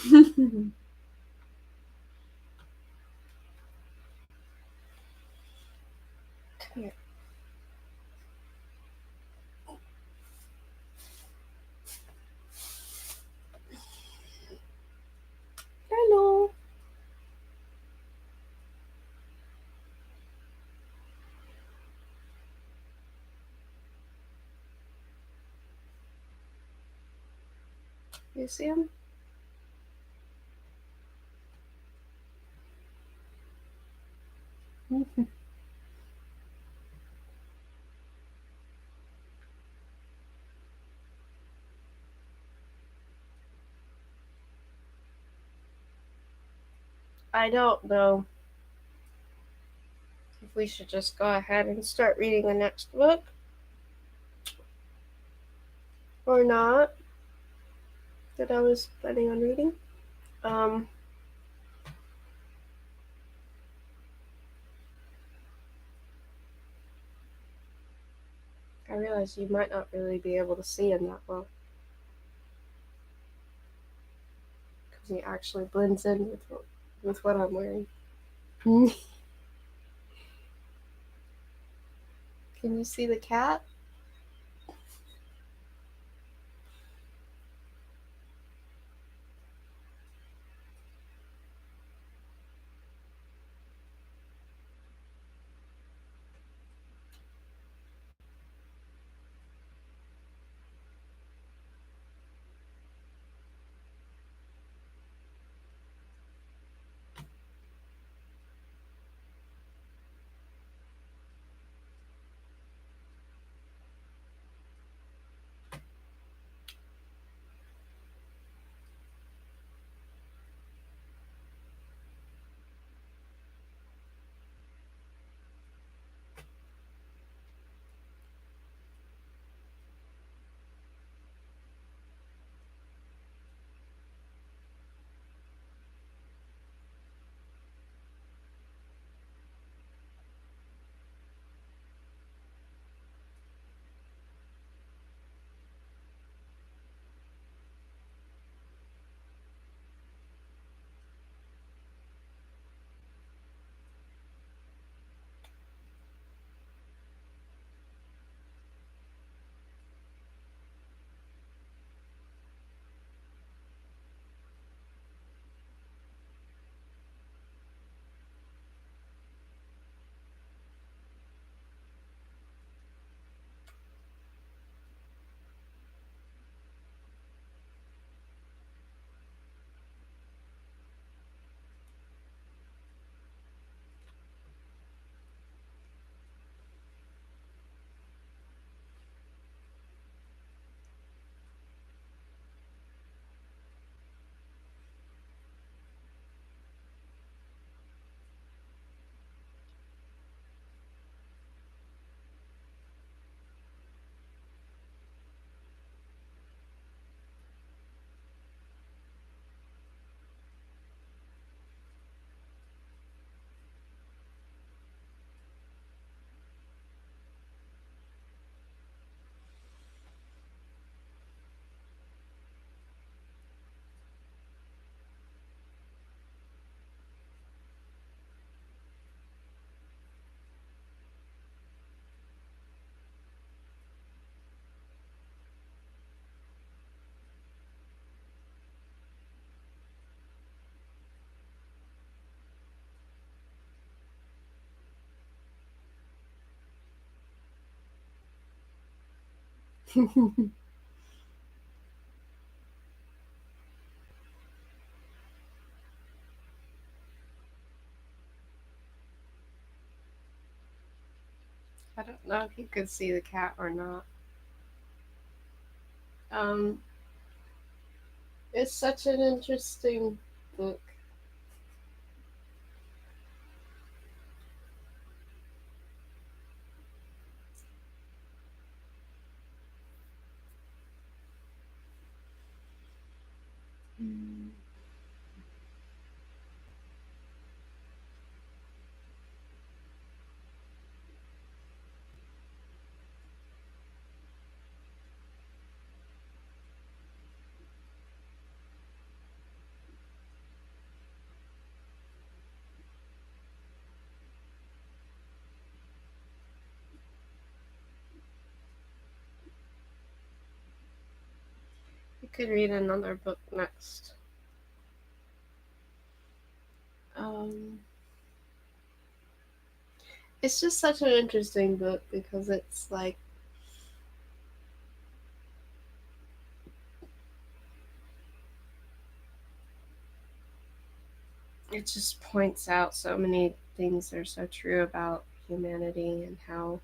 A: Come here. Hello. You see him? I don't know if we should just go ahead and start reading the next book or not that I was planning on reading. Um, I realize you might not really be able to see him that well because he actually blends in with what I'm wearing. Can you see the cat? I don't know if you could see the cat or not. Um, it's such an interesting book. Mm. You could read another book next. Um, it's just such an interesting book because it's like it just points out so many things that are so true about humanity and how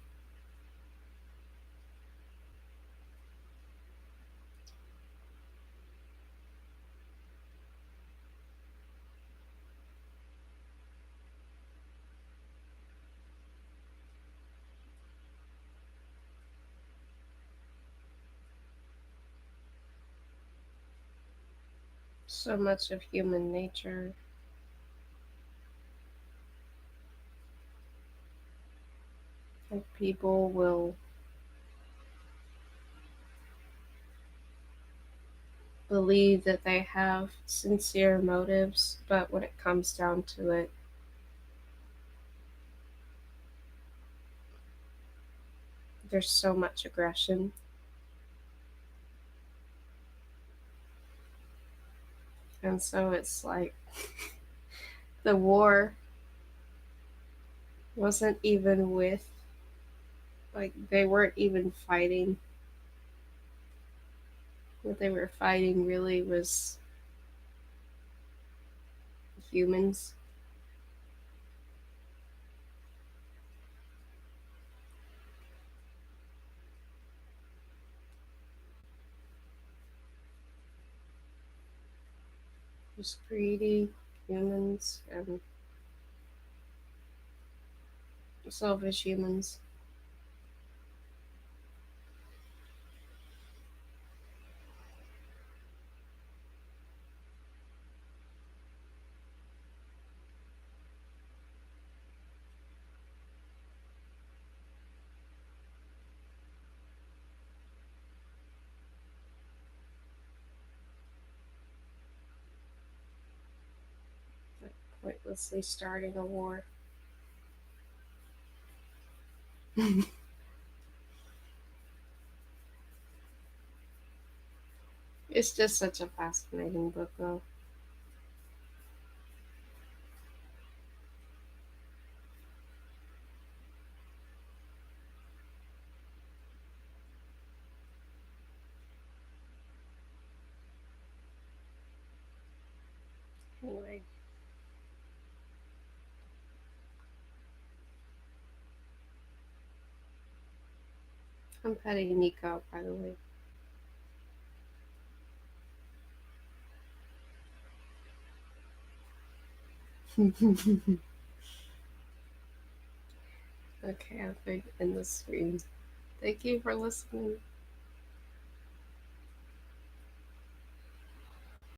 A: so much of human nature, like people will believe that they have sincere motives, but when it comes down to it, there's so much aggression. And so it's like the war wasn't even with, like, they weren't even fighting. What they were fighting really was humans. Just greedy humans and selfish humans. Like, pointlessly starting a war. It's just such a fascinating book, though. Anyway, I'm petting Nico, by the way. Okay, I'm going to end the stream. Thank you for listening.